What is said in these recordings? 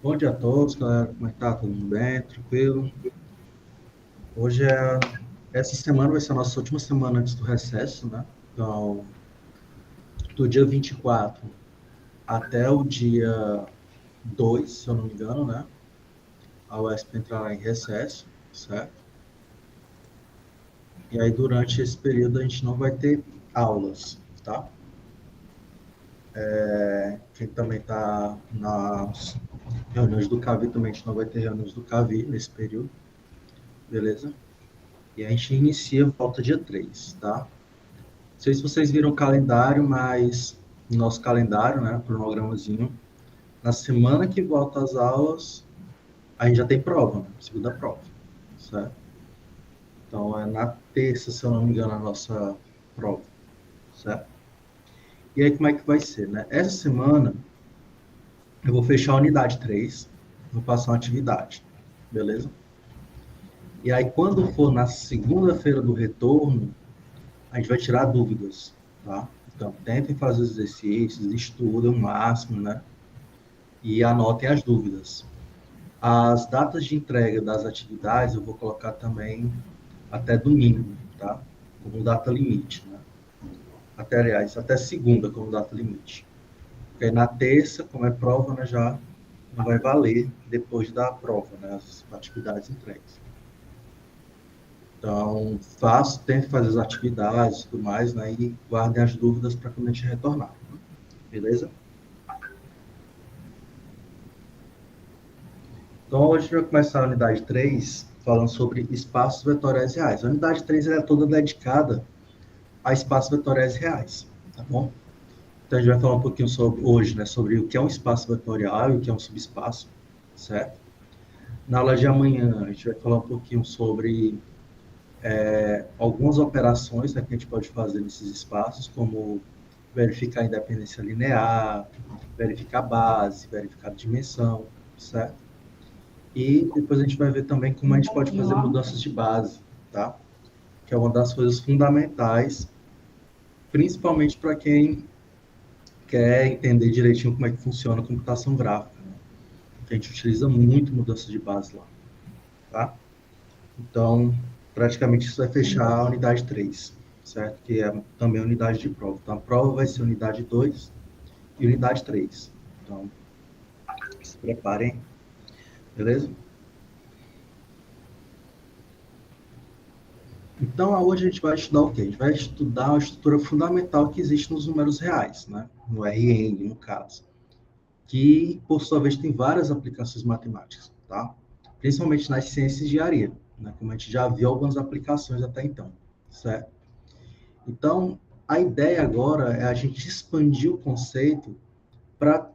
Bom dia a todos, galera. Como é que tá? Tudo bem? Tranquilo? Hoje é... Essa semana vai ser a nossa última semana antes do recesso, né? Então, do dia 24 até o dia 2, se eu não me engano, né? A UESP entrará em recesso, certo? E aí, durante esse período, a gente não vai ter aulas, tá? Quem também tá nas reuniões do CAVI também, a gente não vai ter reuniões do CAVI nesse período, beleza? E a gente inicia volta dia 3, tá? Não sei se vocês viram o calendário, mas no nosso calendário, né, cronogramazinho, na semana que volta às aulas, a gente já tem prova, né, segunda prova, certo? Então é na terça, se eu não me engano, a nossa prova, certo? E aí como é que vai ser, né? Essa semana eu vou fechar a unidade 3, vou passar uma atividade, beleza? E aí quando for na segunda-feira do retorno, a gente vai tirar dúvidas, tá? Então tentem fazer os exercícios, estudem o máximo, né? E anotem as dúvidas. As datas de entrega das atividades eu vou colocar também até domingo, tá? Como data limite, né? Até, aliás, até segunda como data limite. Porque aí na terça, como é prova, né, já não vai valer depois da prova, né? As atividades entregues. Então, tente fazer as atividades e tudo mais, né? E guardem as dúvidas para quando a gente retornar. Beleza? Então, hoje a gente vai começar a unidade 3 falando sobre espaços vetoriais reais. A unidade 3 é toda dedicada a espaços vetoriais reais, tá bom? Então, a gente vai falar um pouquinho sobre, hoje, né, sobre o que é um espaço vetorial e o que é um subespaço, certo? Na aula de amanhã, a gente vai falar um pouquinho sobre algumas operações, né, que a gente pode fazer nesses espaços, como verificar a independência linear, verificar base, verificar dimensão, certo? E depois a gente vai ver também como a gente pode fazer mudanças de base, tá? Que é uma das coisas fundamentais, principalmente para quem quer entender direitinho como é que funciona a computação gráfica, né? Que a gente utiliza muito mudança de base lá, tá? Então, praticamente isso vai fechar a unidade 3, certo? Que é também a unidade de prova. Então, a prova vai ser unidade 2 e unidade 3. Então, se preparem, beleza? Então, hoje a gente vai estudar o quê? A gente vai estudar a estrutura fundamental que existe nos números reais, né? No RN, no caso. Que, por sua vez, tem várias aplicações matemáticas, tá? Principalmente nas ciências de engenharia, né? Como a gente já viu algumas aplicações até então, certo? Então, a ideia agora é a gente expandir o conceito para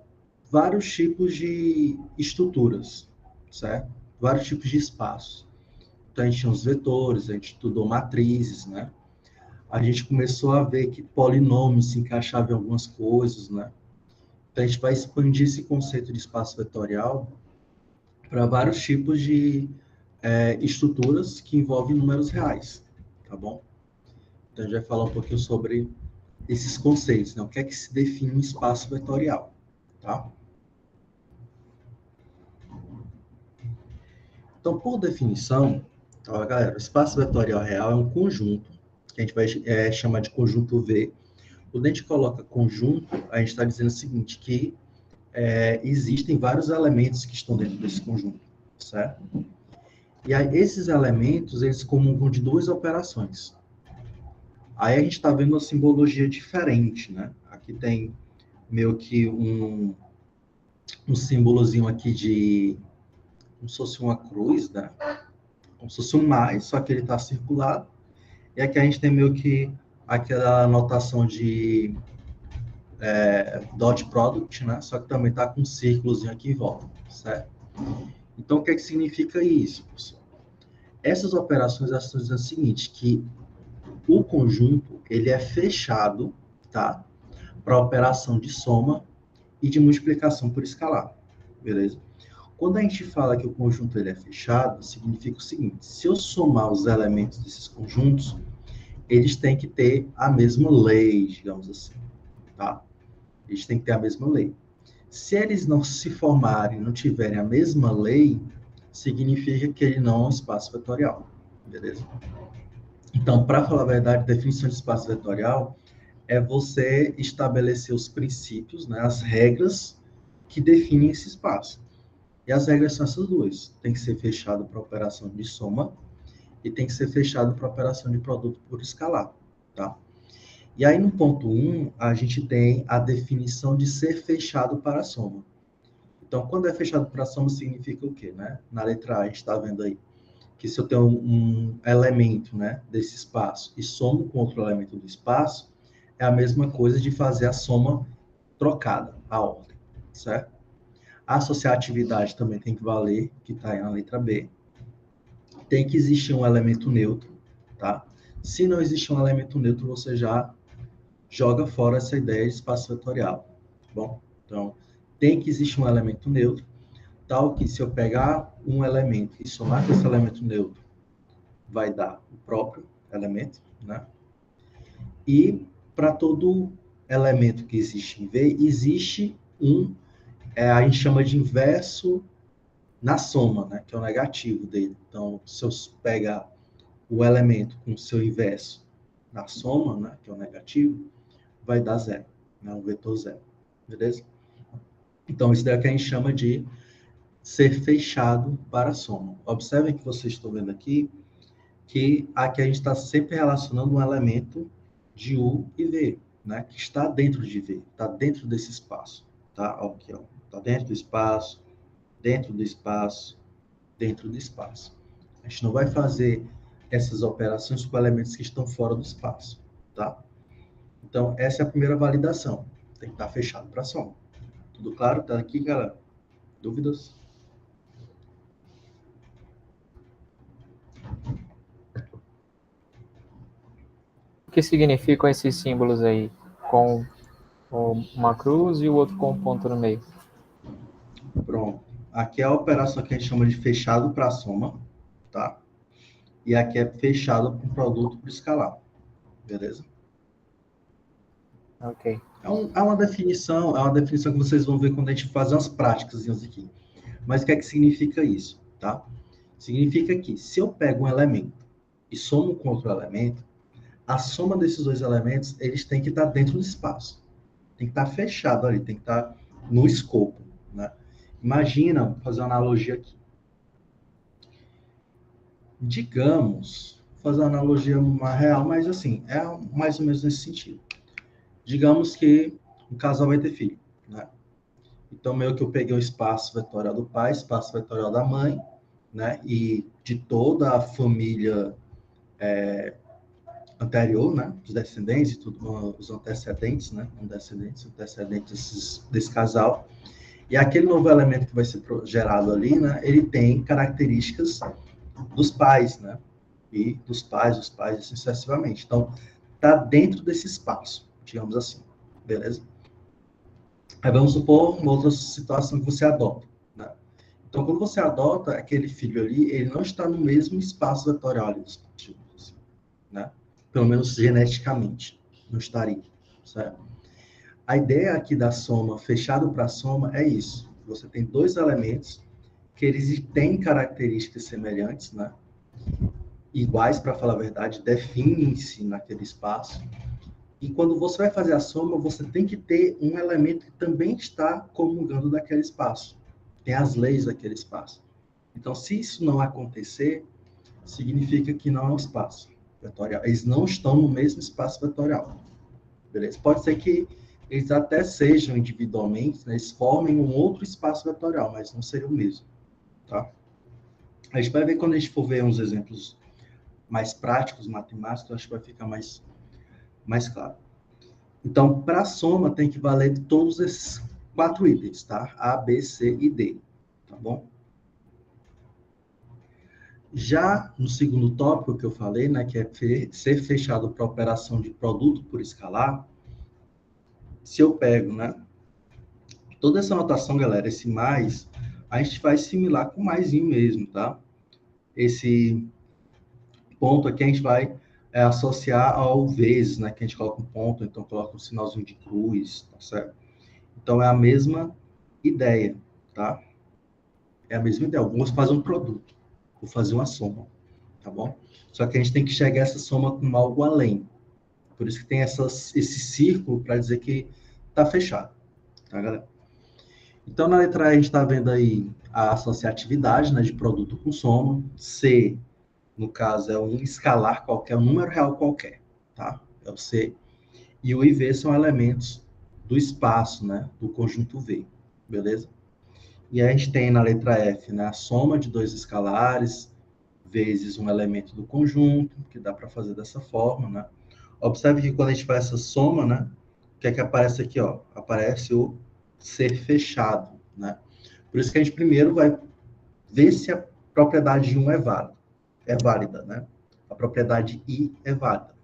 vários tipos de estruturas, certo? Vários tipos de espaços. Então, a gente tinha os vetores, a gente estudou matrizes, né? A gente começou a ver que polinômios se encaixavam em algumas coisas, né? Então, a gente vai expandir esse conceito de espaço vetorial para vários tipos de estruturas que envolvem números reais, tá bom? Então, a gente vai falar um pouquinho sobre esses conceitos, né? O que é que se define um espaço vetorial, tá? Então, por definição, ó, galera, o espaço vetorial real é um conjunto, que a gente vai chamar de conjunto V. Quando a gente coloca conjunto, a gente está dizendo o seguinte, que existem vários elementos que estão dentro desse conjunto, certo? E aí, esses elementos, eles comungam de duas operações. Aí a gente está vendo uma simbologia diferente, né? Aqui tem meio que um símbolozinho aqui de como se fosse uma cruz, né? Como se fosse um mais, só que ele está circulado. E aqui a gente tem meio que aquela anotação de dot product, né? Só que também está com um círculozinho aqui em volta, certo? Então, o que é que significa isso, pessoal? Essas operações estão dizendo o seguinte, que o conjunto ele é fechado, tá? Para operação de soma e de multiplicação por escalar, beleza? Quando a gente fala que o conjunto ele é fechado, significa o seguinte: se eu somar os elementos desses conjuntos, eles têm que ter a mesma lei, digamos assim, tá? Eles têm que ter a mesma lei. Se eles não se formarem, não tiverem a mesma lei, significa que ele não é um espaço vetorial, beleza? Então, para falar a verdade, definição de espaço vetorial é você estabelecer os princípios, né, as regras que definem esse espaço. E as regras são essas duas. Tem que ser fechado para operação de soma e tem que ser fechado para operação de produto por escalar, tá? E aí, no ponto 1, a gente tem a definição de ser fechado para a soma. Então, quando é fechado para a soma, significa o quê, né? Na letra A, a gente está vendo aí que se eu tenho um elemento, né, desse espaço e somo com outro elemento do espaço, é a mesma coisa de fazer a soma trocada, a ordem, certo? A associatividade também tem que valer, que está na letra B. Tem que existir um elemento neutro, tá? Se não existe um elemento neutro, você já joga fora essa ideia de espaço vetorial, tá bom? Então, tem que existir um elemento neutro, tal que se eu pegar um elemento e somar com esse elemento neutro, vai dar o próprio elemento, né? E para todo elemento que existe em V, existe a gente chama de inverso na soma, né? Que é o negativo dele. Então, se eu pegar o elemento com o seu inverso na soma, né? Que é o negativo, vai dar zero, né? Um vetor zero, beleza? Então, isso daqui a gente chama de ser fechado para a soma. Observem que vocês estão vendo aqui, que aqui a gente está sempre relacionando um elemento de U e V, né? Que está dentro de V, está dentro desse espaço, tá? Aqui, ó, está dentro do espaço, dentro do espaço, dentro do espaço. A gente não vai fazer essas operações com elementos que estão fora do espaço, tá? Então, essa é a primeira validação. Tem que estar fechado para a soma. Tudo claro? Tá aqui, galera? Dúvidas? O que significam esses símbolos aí? Com uma cruz e o outro com um ponto no meio. Pronto. Aqui é a operação que a gente chama de fechado para a soma, tá? E aqui é fechado para o produto por escalar, beleza? Ok. É uma definição que vocês vão ver quando a gente faz umas práticas aqui. Mas o que é que significa isso, tá? Significa que se eu pego um elemento e somo com outro elemento, a soma desses dois elementos, eles têm que estar dentro do espaço. Tem que estar fechado ali, tem que estar no escopo, né? Imagina, vou fazer uma analogia aqui. Digamos, vou fazer uma analogia mais real, mas assim, é mais ou menos nesse sentido. Digamos que um casal vai ter filho, né? Então, meio que eu peguei o espaço vetorial do pai, espaço vetorial da mãe, né? E de toda a família anterior, né? Os descendentes, tudo, os antecedentes, né? Não descendentes, antecedentes desse casal. E aquele novo elemento que vai ser gerado ali, né? Ele tem características dos pais, né? E dos pais, assim sucessivamente. Então, tá dentro desse espaço, digamos assim, beleza? Aí vamos supor uma outra situação que você adota, né? Então, quando você adota aquele filho ali, ele não está no mesmo espaço vetorial ali, né? Pelo menos geneticamente, não estaria, certo? A ideia aqui da soma, fechado para soma, é isso. Você tem dois elementos que eles têm características semelhantes, né? Iguais, para falar a verdade, definem-se naquele espaço. E quando você vai fazer a soma, você tem que ter um elemento que também está comungando daquele espaço. Tem as leis daquele espaço. Então, se isso não acontecer, significa que não é um espaço vetorial. Eles não estão no mesmo espaço vetorial. Beleza? Pode ser que eles até sejam individualmente, né, eles formem um outro espaço vetorial, mas não seria o mesmo. Tá? A gente vai ver quando a gente for ver uns exemplos mais práticos, matemáticos, acho que vai ficar mais claro. Então, para a soma, tem que valer todos esses 4 itens, tá? A, B, C e D, tá bom? Já no segundo tópico que eu falei, né, que é ser fechado para operação de produto por escalar, se eu pego, né, toda essa notação, galera, esse mais, a gente faz similar com maisinho mesmo, tá? Esse ponto aqui a gente vai associar ao vezes, né, que a gente coloca um ponto, então coloca um sinalzinho de cruz, tá certo? Então, é a mesma ideia, tá? É a mesma ideia. Eu vou fazer um produto, vou fazer uma soma, tá bom? Só que a gente tem que chegar a essa soma com algo além. Por isso que tem esse círculo para dizer que está fechado, tá, galera? Então, na letra A, a gente está vendo aí a associatividade, né, de produto com soma. C, no caso, é um escalar qualquer, um número real qualquer, tá? É o C. E o IV são elementos do espaço, né, do conjunto V, beleza? E aí a gente tem na letra F, né, a soma de dois escalares vezes um elemento do conjunto, que dá para fazer dessa forma, né? Observe que quando a gente faz essa soma, né, o que é que aparece aqui, ó? Aparece o ser fechado, né? Por isso que a gente primeiro vai ver se a propriedade de 1 é válida, né? A propriedade I é válida.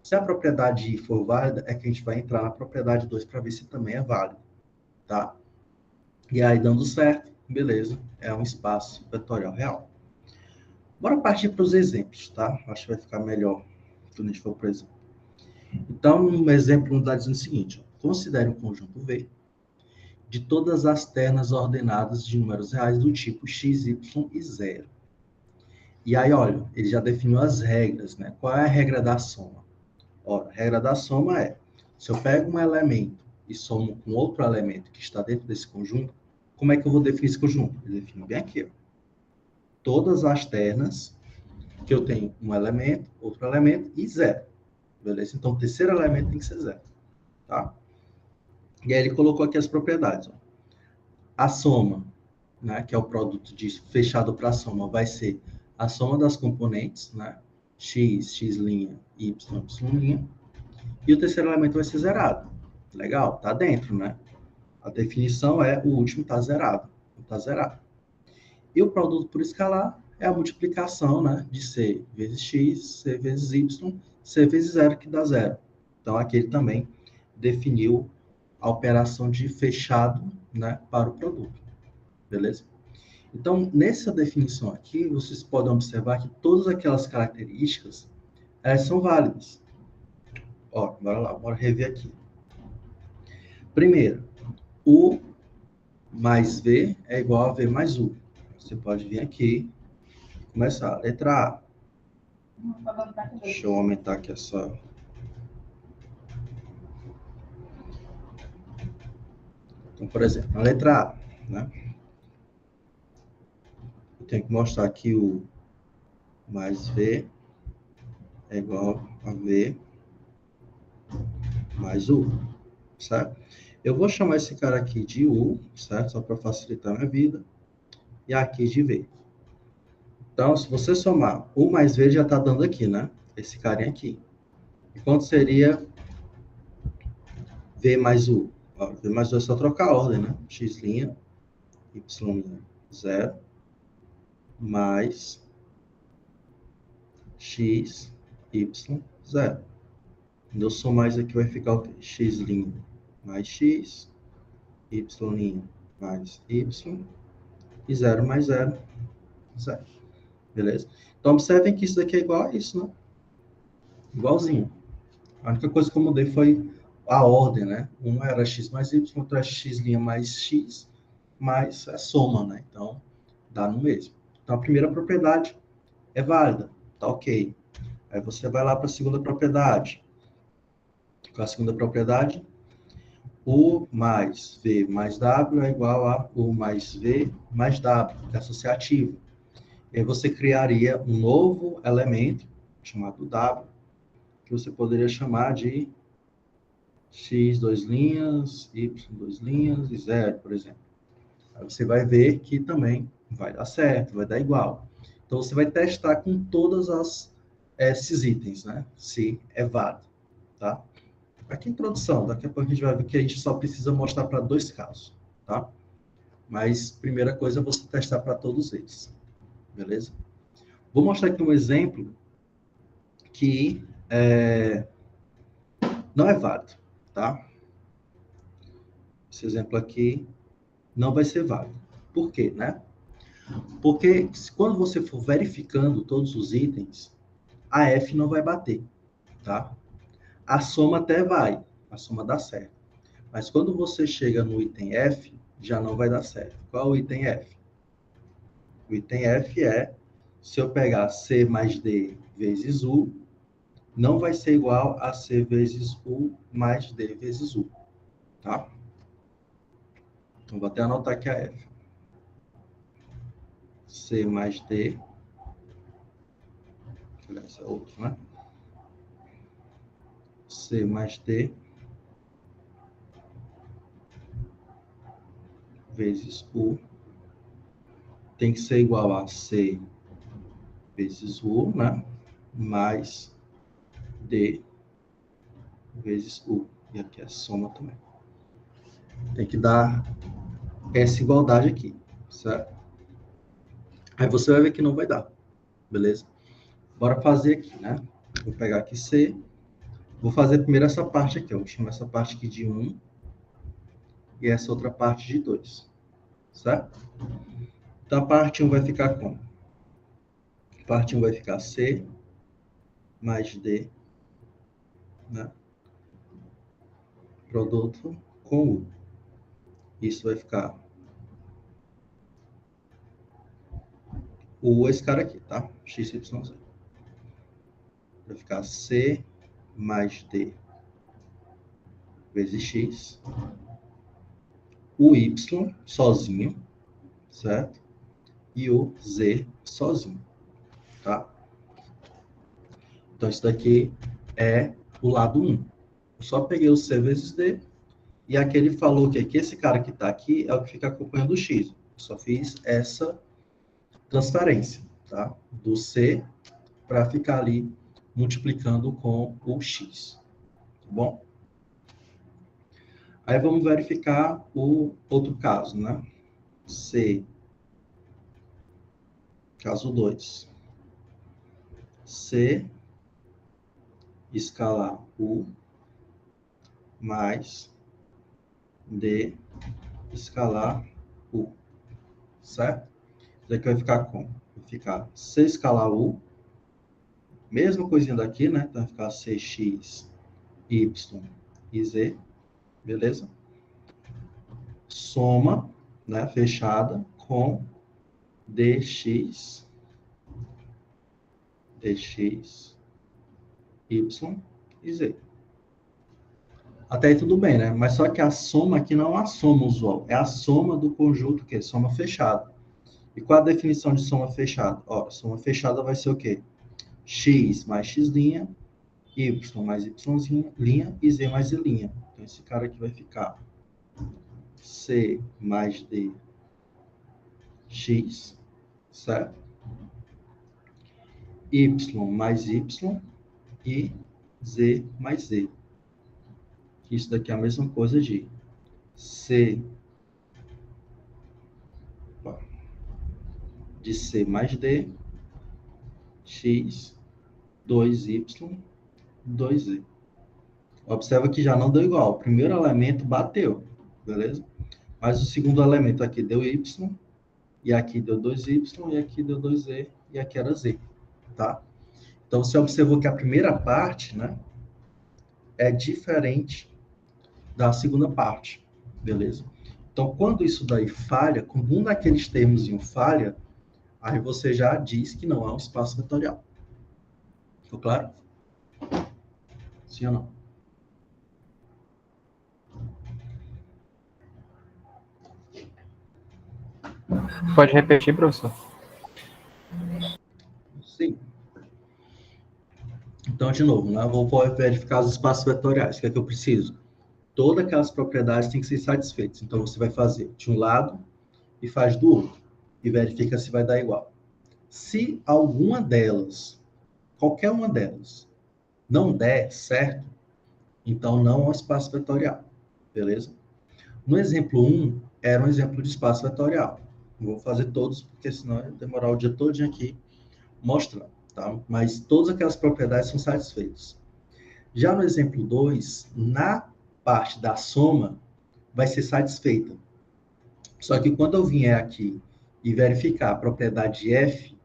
Se a propriedade I for válida, é que a gente vai entrar na propriedade 2 para ver se também é válida, tá? E aí, dando certo, beleza, é um espaço vetorial real. Bora partir para os exemplos, tá? Acho que vai ficar melhor quando a gente for para o exemplo. Então, um exemplo está dizendo o seguinte: ó, considere um conjunto V de todas as ternas ordenadas de números reais do tipo x, y e 0. E aí, olha, ele já definiu as regras, né? Qual é a regra da soma? Ora, a regra da soma é, se eu pego um elemento e somo com outro elemento que está dentro desse conjunto, como é que eu vou definir esse conjunto? Eu defino bem aqui, ó. Todas as ternas que eu tenho um elemento, outro elemento e 0. Beleza? Então, o terceiro elemento tem que ser 0. Tá? E aí ele colocou aqui as propriedades. Ó. A soma, né, que é o produto de fechado para a soma, vai ser a soma das componentes, né? X, x', y, y'. E o terceiro elemento vai ser zerado. Legal, tá dentro, né? A definição é o último tá zerado. Tá zerado. E o produto por escalar é a multiplicação, né, de C vezes X, C vezes Y, C vezes 0, que dá 0. Então, aqui ele também definiu a operação de fechado, né, para o produto. Beleza? Então, nessa definição aqui, vocês podem observar que todas aquelas características, elas são válidas. Ó, bora lá, bora rever aqui. Primeiro, U mais V é igual a V mais U. Você pode vir aqui e começar. Letra A. Deixa eu aumentar aqui essa... Então, por exemplo, na letra A, né? Eu tenho que mostrar que U mais V é igual a V mais U, certo? Eu vou chamar esse cara aqui de U, certo? Só para facilitar a minha vida. E aqui de V. Então, se você somar U mais V, já está dando aqui, né? Esse carinha aqui. E quanto seria V mais U? Ó, V mais U é só trocar a ordem, né? X', Y', 0, mais X, Y, 0. Quando eu somar isso aqui, vai ficar o quê? X' mais X, Y' mais Y, e 0 mais 0, 0. Beleza? Então, observem que isso daqui é igual a isso, né? Igualzinho. A única coisa que eu mudei foi a ordem, né? Um era X mais Y, outro é X' mais X, mais a soma, né? Então, dá no mesmo. Então, a primeira propriedade é válida, tá ok. Aí você vai lá para a segunda propriedade. Com a segunda propriedade, U mais V mais W é igual a U mais V mais W, que é associativo. E aí você criaria um novo elemento, chamado W, que você poderia chamar de X, dois linhas, Y, duas linhas e 0, por exemplo. Aí você vai ver que também vai dar certo, vai dar igual. Então, você vai testar com todos esses itens, né? Se é válido, tá? Aqui, introdução. Daqui a pouco a gente vai ver que a gente só precisa mostrar para 2 casos, tá? Mas, primeira coisa é você testar para todos eles, beleza? Vou mostrar aqui um exemplo que não é válido, tá? Esse exemplo aqui não vai ser válido. Por quê, né? Porque quando você for verificando todos os itens, a F não vai bater, tá? A soma até vai, a soma dá certo. Mas quando você chega no item F, já não vai dar certo. Qual é o item F? O item F é, se eu pegar C mais D vezes U, não vai ser igual a C vezes U mais D vezes U, tá? Então, vou até anotar aqui a F. C mais D, esse é outro, né? C mais D vezes U tem que ser igual a C vezes U, né? Mais D vezes U. E aqui é soma também. Tem que dar essa igualdade aqui, certo? Aí você vai ver que não vai dar, beleza? Bora fazer aqui, né? Vou pegar aqui C. Vou fazer primeiro essa parte aqui, ó. Vou chamar essa parte aqui de 1 e essa outra parte de 2, certo? Então, a parte 1 vai ficar como? A parte 1 vai ficar C mais D, né? Produto com U. Isso vai ficar U, esse cara aqui, tá? X, Y, Z. Vai ficar C mais D vezes X. O Y sozinho, certo? E o Z sozinho, tá? Então, isso daqui é o lado 1. Eu só peguei o C vezes D, e aqui ele falou que esse cara que está aqui é o que fica acompanhando o X. Eu só fiz essa transferência, tá? Do C para ficar ali multiplicando com o X, tá bom? Aí vamos verificar o outro caso, né? C, caso 2. C escalar U mais D escalar U, certo? Isso aqui vai ficar como? Vai ficar C escalar U, mesma coisinha daqui, né? Então vai ficar CX, Y e Z, beleza? Soma, né? Fechada com DX, Y e Z. Até aí tudo bem, né? Mas só que a soma aqui não é uma soma usual, é a soma do conjunto que é soma fechada. E qual a definição de soma fechada? Ó, soma fechada vai ser o quê? X mais X', Y mais Y' e Z mais Z'. Então, esse cara aqui vai ficar C mais D X, certo? Y mais Y e Z mais Z. Isso daqui é a mesma coisa de C mais D, X, 2Y, 2Z. Observa que já não deu igual. O primeiro elemento bateu, beleza? Mas o segundo elemento aqui deu Y, e aqui deu 2Y, e aqui deu 2Z, e aqui era Z, tá? Então, você observou que a primeira parte, né, é diferente da segunda parte, beleza? Então, quando isso daí falha, quando um daqueles termos falha, aí você já diz que não é um espaço vetorial. Ficou claro? Sim ou não? Pode repetir, professor? Sim. Então, de novo, né, eu vou verificar os espaços vetoriais. O que é que eu preciso? Todas aquelas propriedades têm que ser satisfeitas. Então, você vai fazer de um lado e faz do outro. E verifica se vai dar igual. Se alguma delas, qualquer uma delas, não der certo, então não é um espaço vetorial. Beleza? No exemplo 1, era um exemplo de espaço vetorial. Não vou fazer todos, porque senão vai demorar o dia todo aqui mostrando. Tá? Mas todas aquelas propriedades são satisfeitas. Já no exemplo 2, na parte da soma, vai ser satisfeita. Só que quando eu vier aqui e verificar a propriedade F,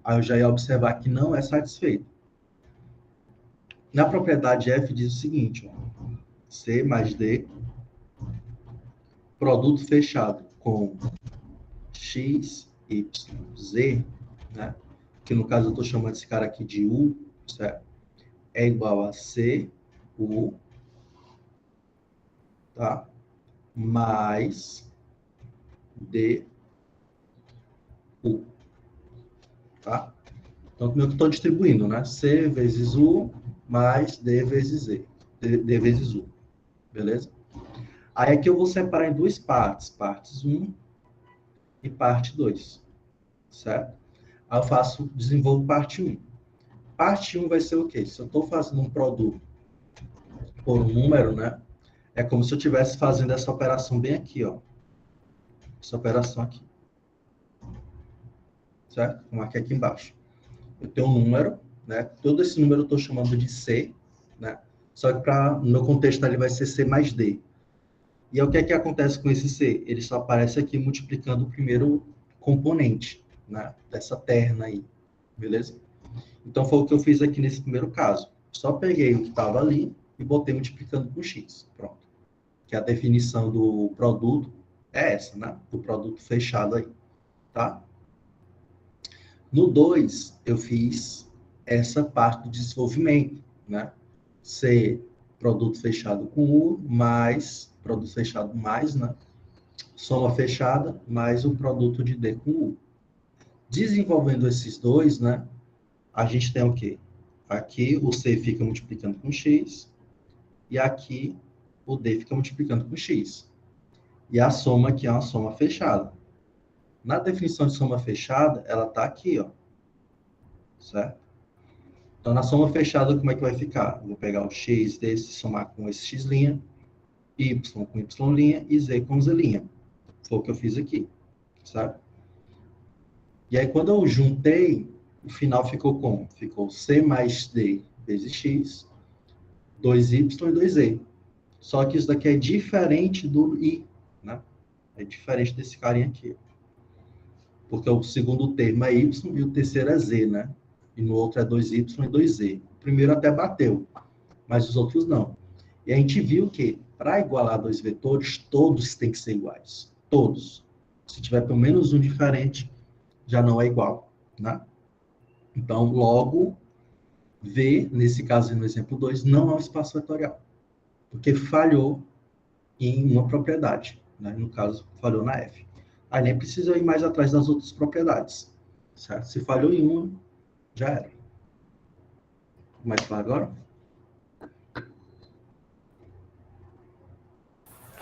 aí eu já ia observar que não é satisfeito. Na propriedade F diz o seguinte, ó, C mais D, produto fechado com x, y, z, né? Que no caso eu estou chamando esse cara aqui de U, certo? É igual a C, U, tá? Mais D, U, tá? Então, como eu estou distribuindo, né? C vezes U mais D vezes Z, D vezes U, beleza? Aí aqui eu vou separar em duas partes, partes 1 e parte 2, certo? Aí eu desenvolvo parte 1. Parte 1 vai ser o quê? Se eu estou fazendo um produto por um número, né? É como se eu estivesse fazendo essa operação bem aqui, ó. Essa operação aqui. Certo? Vou marcar aqui embaixo. Eu tenho um número, né? Todo esse número eu estou chamando de C, né? Só que no meu contexto ali vai ser C mais D. E aí, o que é que acontece com esse C? Ele só aparece aqui multiplicando o primeiro componente, né? Dessa terna aí, beleza? Então, foi o que eu fiz aqui nesse primeiro caso. Só peguei o que estava ali e botei multiplicando por X. Pronto. Que a definição do produto é essa, né? Do produto fechado aí, tá? No 2, eu fiz essa parte do desenvolvimento, né? C, produto fechado com U, mais, produto fechado mais, né? Soma fechada, mais o produto de D com U. Desenvolvendo esses dois, né? A gente tem o quê? Aqui o C fica multiplicando com X, e aqui o D fica multiplicando com X. E a soma aqui é uma soma fechada. Na definição de soma fechada, ela está aqui, ó. Certo? Então, na soma fechada, como é que vai ficar? Eu vou pegar o x desse, somar com esse x', y com y' e z com z'. Foi o que eu fiz aqui, certo? E aí, quando eu juntei, o final ficou como? Ficou c mais d vezes x, 2y e 2z. Só que isso daqui é diferente do i, né? É diferente desse carinha aqui. Porque o segundo termo é y e o terceiro é z, né? E no outro é 2y e 2z. O primeiro até bateu, mas os outros não. E a gente viu que, para igualar dois vetores, todos têm que ser iguais. Todos. Se tiver pelo menos um diferente, já não é igual, né? Então, logo, V, nesse caso, no exemplo 2, não é um espaço vetorial. Porque falhou em uma propriedade, né? No caso, falhou na F. Aí nem precisa ir mais atrás das outras propriedades, certo? Se falhou em uma, já era. Mais claro agora?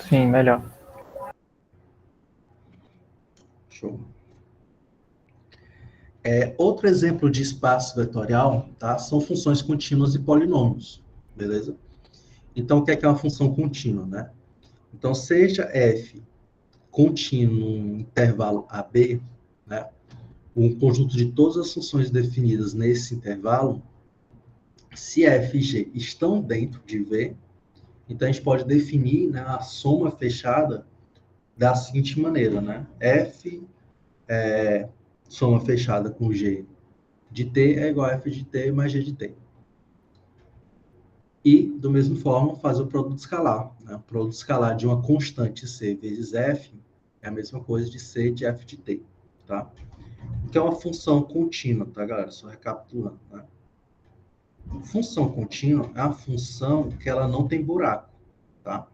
Sim, melhor. Show. Outro exemplo de espaço vetorial, tá? São funções contínuas e polinômios, beleza? Então, o que é uma função contínua, né? Então, seja f contínuo num intervalo AB, né? Um conjunto de todas as funções definidas nesse intervalo, se f e g estão dentro de V, então a gente pode definir, né, a soma fechada da seguinte maneira, né? F soma fechada com G de T é igual a F de T mais G de T. E, do mesmo forma, faz o produto escalar. Né? O produto escalar de uma constante C vezes F é a mesma coisa de C de F de T. Tá? Que é uma função contínua, tá, galera? Só recapitulando. Né? Função contínua é uma função que ela não tem buraco. Tá?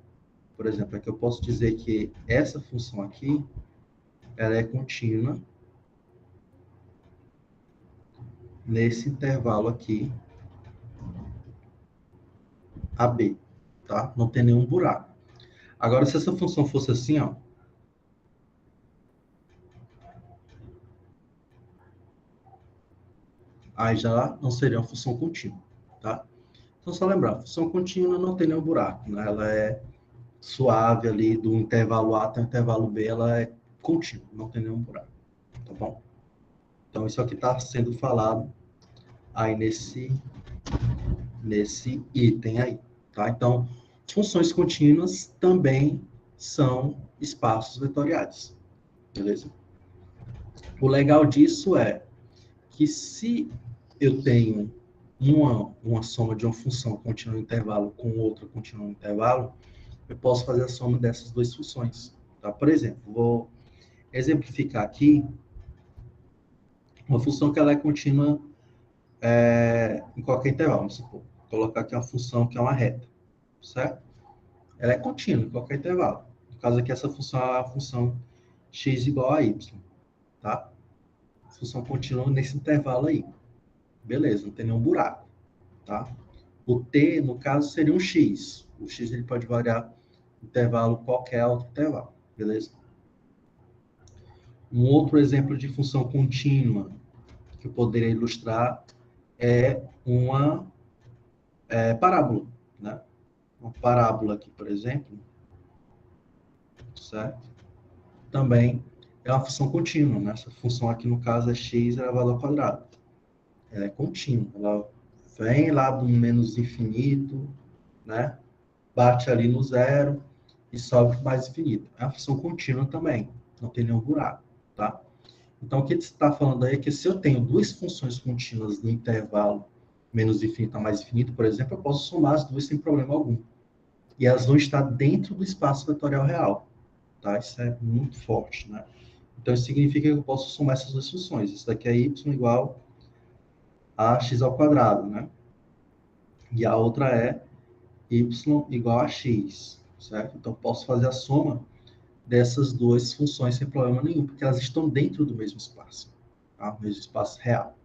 Por exemplo, aqui eu posso dizer que essa função aqui ela é contínua nesse intervalo aqui AB, tá? Não tem nenhum buraco. Agora, se essa função fosse assim, ó, aí já não seria uma função contínua, tá? Então, só lembrar, função contínua não tem nenhum buraco, né? Ela é suave ali, do intervalo A até o intervalo B, ela é contínua, não tem nenhum buraco, tá bom? Então, isso aqui está sendo falado aí nesse item aí, tá? Então, funções contínuas também são espaços vetoriais, beleza? O legal disso é que se eu tenho uma soma de uma função contínua no intervalo com outra contínua no intervalo, eu posso fazer a soma dessas duas funções, Tá? Por exemplo, vou exemplificar aqui uma função que ela é contínua em qualquer intervalo. Vamos supor, vou colocar aqui uma função que é uma reta, certo? Ela é contínua em qualquer intervalo. No caso aqui, essa função é a função x igual a y, tá? Função contínua nesse intervalo aí. Beleza, não tem nenhum buraco, tá? O t, no caso, seria um x. O x ele pode variar intervalo qualquer outro intervalo, beleza? Um outro exemplo de função contínua que eu poderia ilustrar é uma parábola, né? Uma parábola aqui, por exemplo, certo? Também é uma função contínua, né? Essa função aqui, no caso, é x elevado ao quadrado. Ela é contínua, ela vem lá do menos infinito, né? Bate ali no zero e sobe para mais infinito. É uma função contínua também, não tem nenhum buraco, tá? Então, o que você está falando aí é que se eu tenho duas funções contínuas no intervalo menos infinito a mais infinito, por exemplo, eu posso somar as duas sem problema algum. E elas vão estar dentro do espaço vetorial real, tá? Isso é muito forte, né? Então, isso significa que eu posso somar essas duas funções. Isso daqui é y igual a x ao quadrado, né? E a outra é y igual a x, certo? Então, posso fazer a soma dessas duas funções sem problema nenhum, porque elas estão dentro do mesmo espaço, tá? O mesmo espaço real,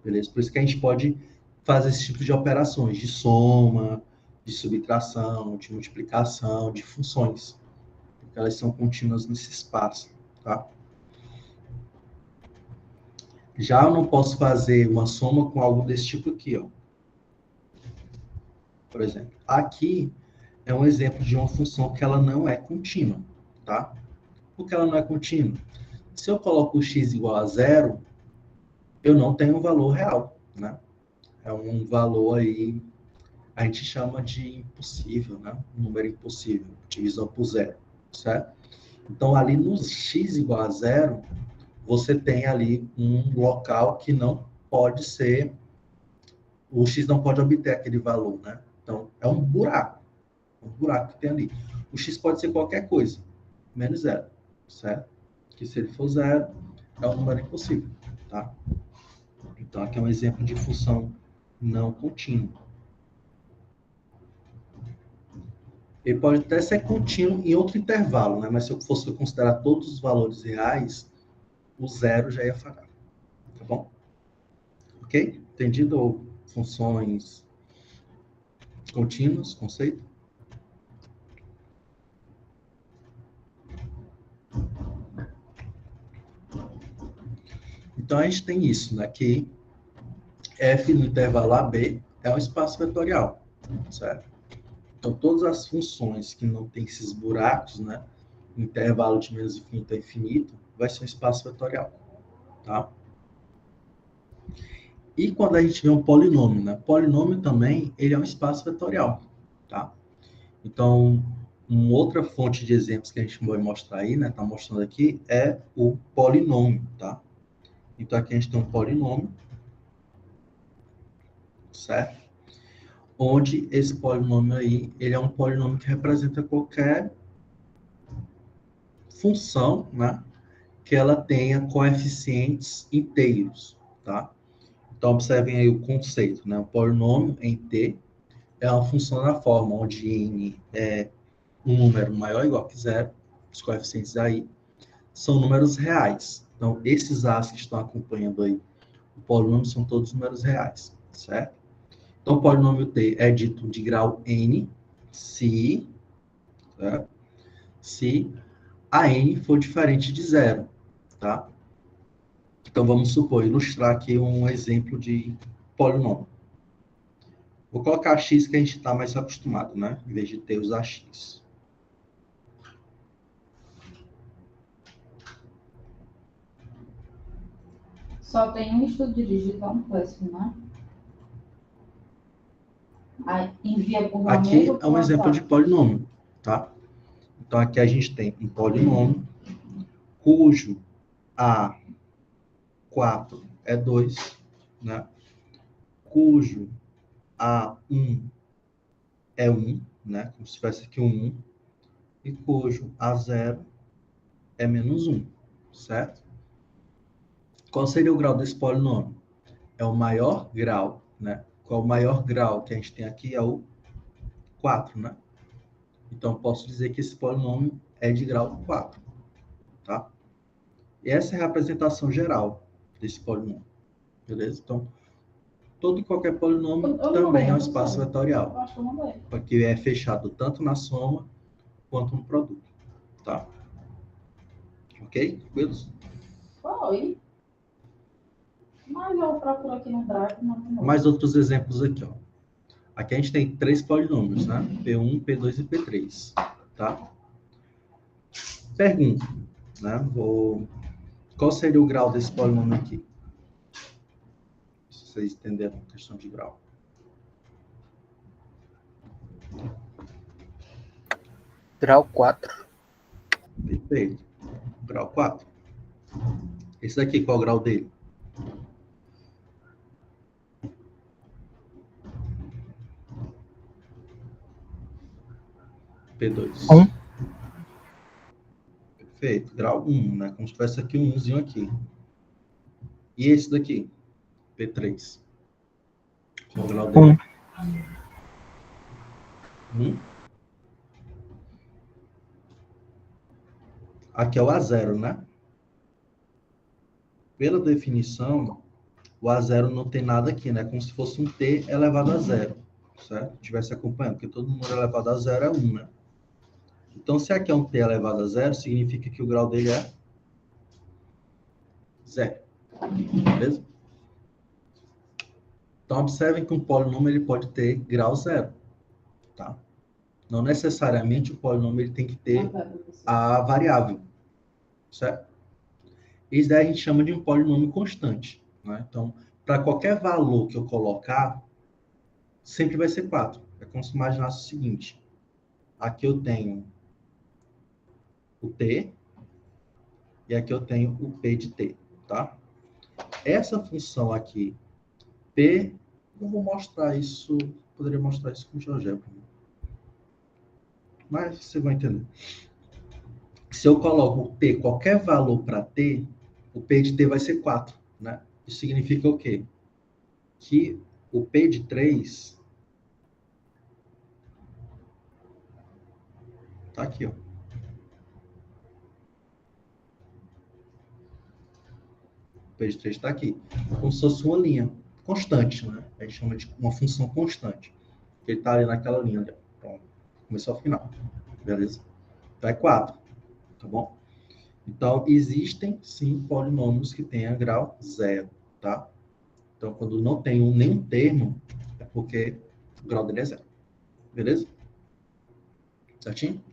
beleza? Por isso que a gente pode fazer esse tipo de operações de soma, de subtração, de multiplicação, de funções, porque elas são contínuas nesse espaço, tá? Já eu não posso fazer uma soma com algo desse tipo aqui, ó. Por exemplo, aqui é um exemplo de uma função que ela não é contínua, tá? Por que ela não é contínua? Se eu coloco o x igual a zero, eu não tenho um valor real, né? É um valor aí, a gente chama de impossível, né? Um número impossível, divisão por zero, certo? Então, ali no x igual a zero, você tem ali um local que não pode ser, o x não pode obter aquele valor, né? Então, é um buraco que tem ali. O x pode ser qualquer coisa, menos zero, certo? Que se ele for zero, é um número impossível, tá? Então, aqui é um exemplo de função não contínua. Ele pode até ser contínuo em outro intervalo, né? Mas se eu fosse considerar todos os valores reais, o zero já ia falhar, tá bom? Ok? Entendido? Funções contínuas, conceito? Então, a gente tem isso, né? Que f no intervalo AB é um espaço vetorial, certo? Então, todas as funções que não têm esses buracos, né? Intervalo de menos infinito a infinito, vai ser um espaço vetorial, tá? E quando a gente vê um polinômio, né? Polinômio também, ele é um espaço vetorial, tá? Então, uma outra fonte de exemplos que a gente vai mostrar aí, né? Tá mostrando aqui, é o polinômio, tá? Então, aqui a gente tem um polinômio, certo? Onde esse polinômio aí, ele é um polinômio que representa qualquer função, né? Que ela tenha coeficientes inteiros, tá? Então, observem aí o conceito, né? O polinômio em T é uma função na forma onde n é um número maior ou igual que zero, os coeficientes aí, são números reais. Então, esses A's que estão acompanhando aí o polinômio são todos números reais, certo? Então, o polinômio T é dito de grau n se, certo? Se a n for diferente de zero, tá? Então, vamos supor, ilustrar aqui um exemplo de polinômio. Vou colocar x que a gente está mais acostumado, né? Em vez de t, usar x. Só tem um estudo de digital no próximo, né? Aí envia por Aqui mail ou é um por exemplo de WhatsApp? polinômio, tá? Então, aqui a gente tem um polinômio cujo A4 é 2, né? Cujo A1 é 1, né? Como se tivesse aqui um 1. E cujo A0 é menos 1, certo? Qual seria o grau desse polinômio? É o maior grau, né? Qual o maior grau que a gente tem aqui? É o 4, né? Então, posso dizer que esse polinômio é de grau 4, tá? E essa é a representação geral desse polinômio, beleza? Então, todo e qualquer polinômio também é um espaço vetorial, porque é fechado tanto na soma quanto no produto, tá? Ok? Tranquilos? Foi. Mas eu procuro aqui no Drive, não tem Mais outros exemplos aqui, ó. Aqui a gente tem 3 polinômios, né? P1, P2 e P3, tá? Pergunta, né? Qual seria o grau desse polinômio aqui? Se vocês entenderam a questão de grau. Grau 4. Perfeito. Grau 4. Esse daqui, qual é o grau dele? P2. 1. Perfeito. Grau 1, né? Como se tivesse aqui um 1zinho aqui. E esse daqui? P3. Qual é o grau dele? 1. Aqui é o A0, né? Pela definição, o A0 não tem nada aqui, né? Como se fosse um T elevado a 0, certo? Estivesse acompanhando, porque todo número elevado a 0 é 1, né? Então, se aqui é um T elevado a 0, significa que o grau dele é 0. Beleza? Então, observem que um polinômio ele pode ter grau 0, tá? Não necessariamente o polinômio ele tem que ter a variável, certo? Isso daí a gente chama de um polinômio constante, né? Então, para qualquer valor que eu colocar, sempre vai ser 4. É como se imaginasse o seguinte. Aqui eu tenho o T e aqui eu tenho o P de T, tá? Essa função aqui, P, não vou mostrar isso, poderia mostrar isso com GeoGebra, mas você vai entender. Se eu coloco o P, qualquer valor para T, o P de T vai ser 4, né? Isso significa o quê? Que o P de 3 tá aqui, ó. O P de 3 está aqui. Como se fosse uma linha constante, né? A gente chama de uma função constante. Ele está ali naquela linha ali, ó. Pronto. Começou ao final. Beleza? Então é 4, tá bom? Então, existem, sim, polinômios que tenham grau 0, tá? Então, quando não tem nenhum termo, é porque o grau dele é 0. Beleza? Certinho?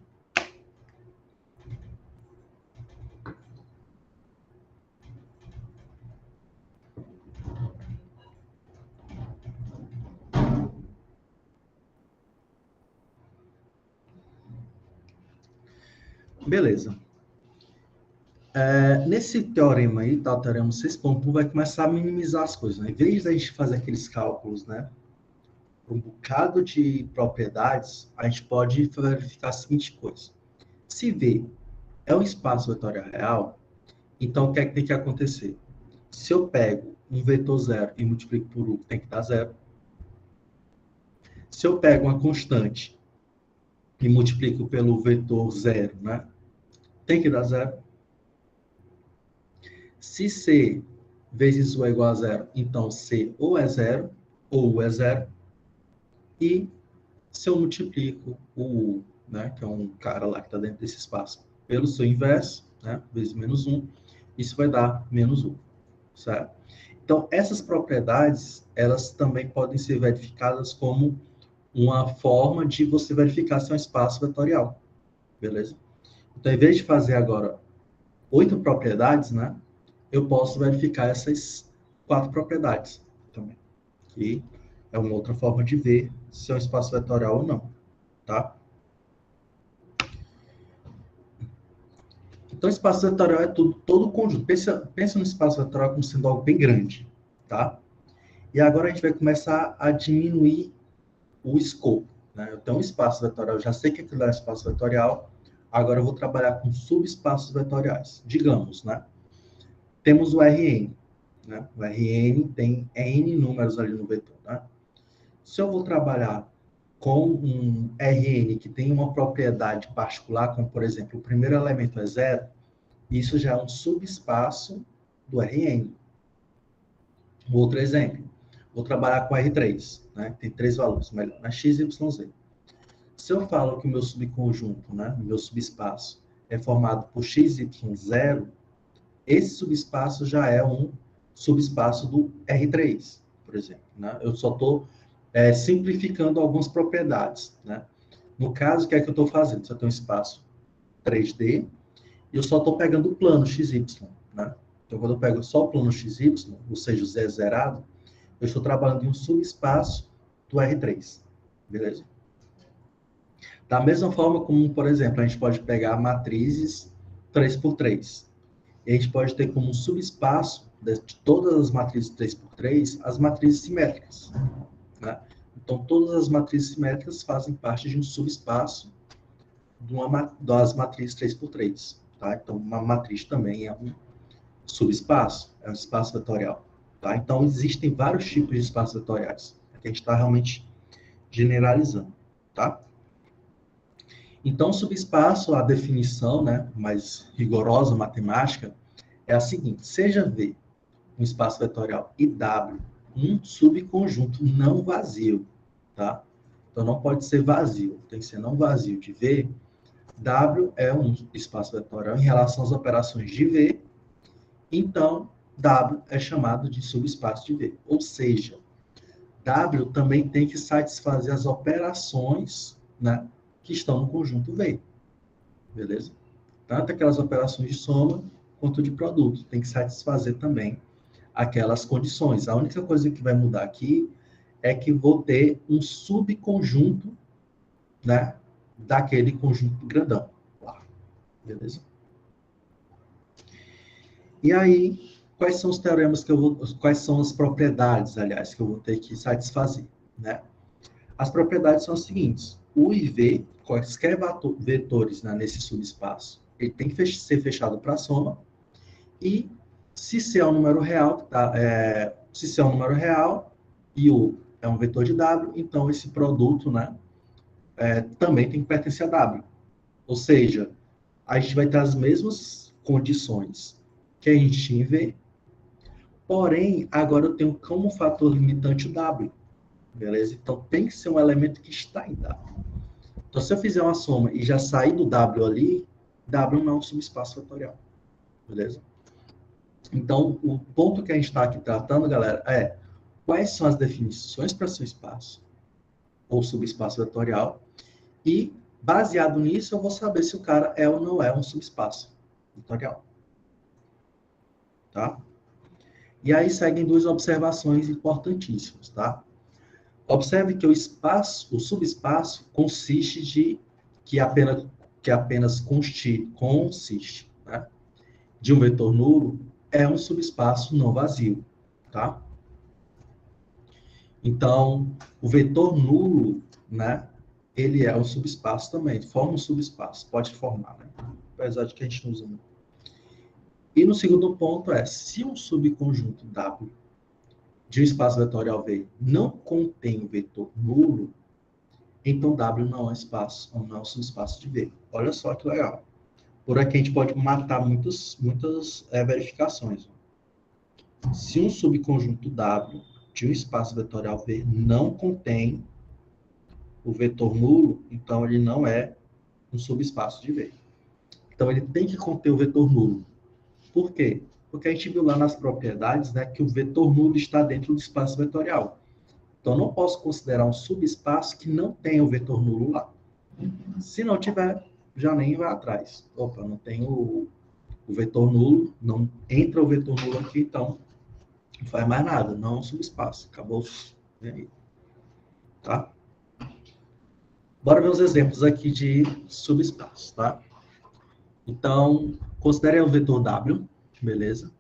Beleza. Nesse teorema aí, tá, o teorema 6.1 vai começar a minimizar as coisas, né? Em vez da gente fazer aqueles cálculos, né? Um bocado de propriedades, a gente pode verificar a seguinte coisa. Se V é um espaço vetorial real, então o que é que tem que acontecer? Se eu pego um vetor 0 e multiplico por 1, tem que dar 0. Se eu pego uma constante e multiplico pelo vetor 0, né? Tem que dar 0. Se C vezes U é igual a 0, então C ou é 0, ou U é 0. E se eu multiplico o U, né, que é um cara lá que está dentro desse espaço, pelo seu inverso, né, vezes menos 1, isso vai dar menos 1, certo? Então, essas propriedades, elas também podem ser verificadas como uma forma de você verificar se é um espaço vetorial, beleza? Então, em vez de fazer agora 8 propriedades, né, eu posso verificar essas 4 propriedades também. E é uma outra forma de ver se é um espaço vetorial ou não, tá? Então, espaço vetorial é tudo, todo o conjunto. Pensa no espaço vetorial como sendo algo bem grande, tá? E agora a gente vai começar a diminuir o escopo, né? Eu tenho um espaço vetorial, já sei que aquilo é espaço vetorial, Agora eu vou trabalhar com subespaços vetoriais. Digamos, né? Temos o Rn, né? O Rn tem N números ali no vetor, né? Se eu vou trabalhar com um Rn que tem uma propriedade particular, como, por exemplo, o primeiro elemento é 0, isso já é um subespaço do Rn. Outro exemplo, vou trabalhar com R3, né? Tem 3 valores, melhor, né? X, Y, Z. Se eu falo que o meu subconjunto, né, o meu subespaço, é formado por x, y, 0, esse subespaço já é um subespaço do R3, por exemplo. Né? Eu só estou simplificando algumas propriedades. Né? No caso, o que é que eu estou fazendo? Se eu tenho um espaço 3D, e eu só estou pegando o plano XY. Né? Então, quando eu pego só o plano XY, ou seja, o Z zerado, eu estou trabalhando em um subespaço do R3. Beleza? Da mesma forma como, por exemplo, a gente pode pegar matrizes 3x3. E a gente pode ter como um subespaço de todas as matrizes 3x3, as matrizes simétricas. Né? Então, todas as matrizes simétricas fazem parte de um subespaço das matrizes 3x3. Tá? Então, uma matriz também é um subespaço, é um espaço vetorial. Tá? Então, existem vários tipos de espaços vetoriais. Aqui a gente está realmente generalizando. Tá? Então, subespaço, a definição, né, mais rigorosa matemática, é a seguinte: seja V um espaço vetorial e W um subconjunto não vazio, tá? Então, não pode ser vazio, tem que ser não vazio de V. W é um espaço vetorial em relação às operações de V, então, W é chamado de subespaço de V. Ou seja, W também tem que satisfazer as operações, né, que estão no conjunto V. Beleza? Tanto aquelas operações de soma quanto de produto. Tem que satisfazer também aquelas condições. A única coisa que vai mudar aqui é que vou ter um subconjunto, né, daquele conjunto grandão. Beleza? E aí, quais são os teoremas que eu vou... Quais são as propriedades, aliás, que eu vou ter que satisfazer, né? As propriedades são as seguintes. O e V, quaisquer vetores, né, nesse subespaço, ele tem que ser fechado para a soma. E se C é um número real, se C é um número real e U é um vetor de W, então esse produto, né, também tem que pertencer a W. Ou seja, a gente vai ter as mesmas condições que a gente tinha em V, porém, agora eu tenho como fator limitante o W. Beleza? Então tem que ser um elemento que está em W. Então, se eu fizer uma soma e já sair do W ali, W não é um subespaço vetorial. Beleza? Então, o ponto que a gente está aqui tratando, galera, é quais são as definições para seu espaço ou subespaço vetorial e, baseado nisso, eu vou saber se o cara é ou não é um subespaço vetorial. Tá? E aí seguem duas observações importantíssimas, tá? Observe que o subespaço consiste consiste, né, de um vetor nulo, é um subespaço não vazio, tá? Então, o vetor nulo, né, ele é um subespaço também, forma um subespaço, pode formar, né? Apesar de que a gente não usa muito. E no segundo ponto se um subconjunto W de um espaço vetorial V não contém o vetor nulo, então W não é espaço, não é um subespaço de V. Olha só que legal. Por aqui a gente pode matar muitas verificações. Se um subconjunto W de um espaço vetorial V não contém o vetor nulo, então ele não é um subespaço de V. Então ele tem que conter o vetor nulo. Por quê? Porque a gente viu lá nas propriedades, né, que o vetor nulo está dentro do espaço vetorial. Então eu não posso considerar um subespaço que não tenha o vetor nulo lá. Se não tiver, já nem vai atrás. Opa, não tem o vetor nulo, não entra o vetor nulo aqui, então não faz mais nada, não é um subespaço. Acabou. E aí? Tá? Bora ver os exemplos aqui de subespaço, tá? Então, considere o vetor W, beleza?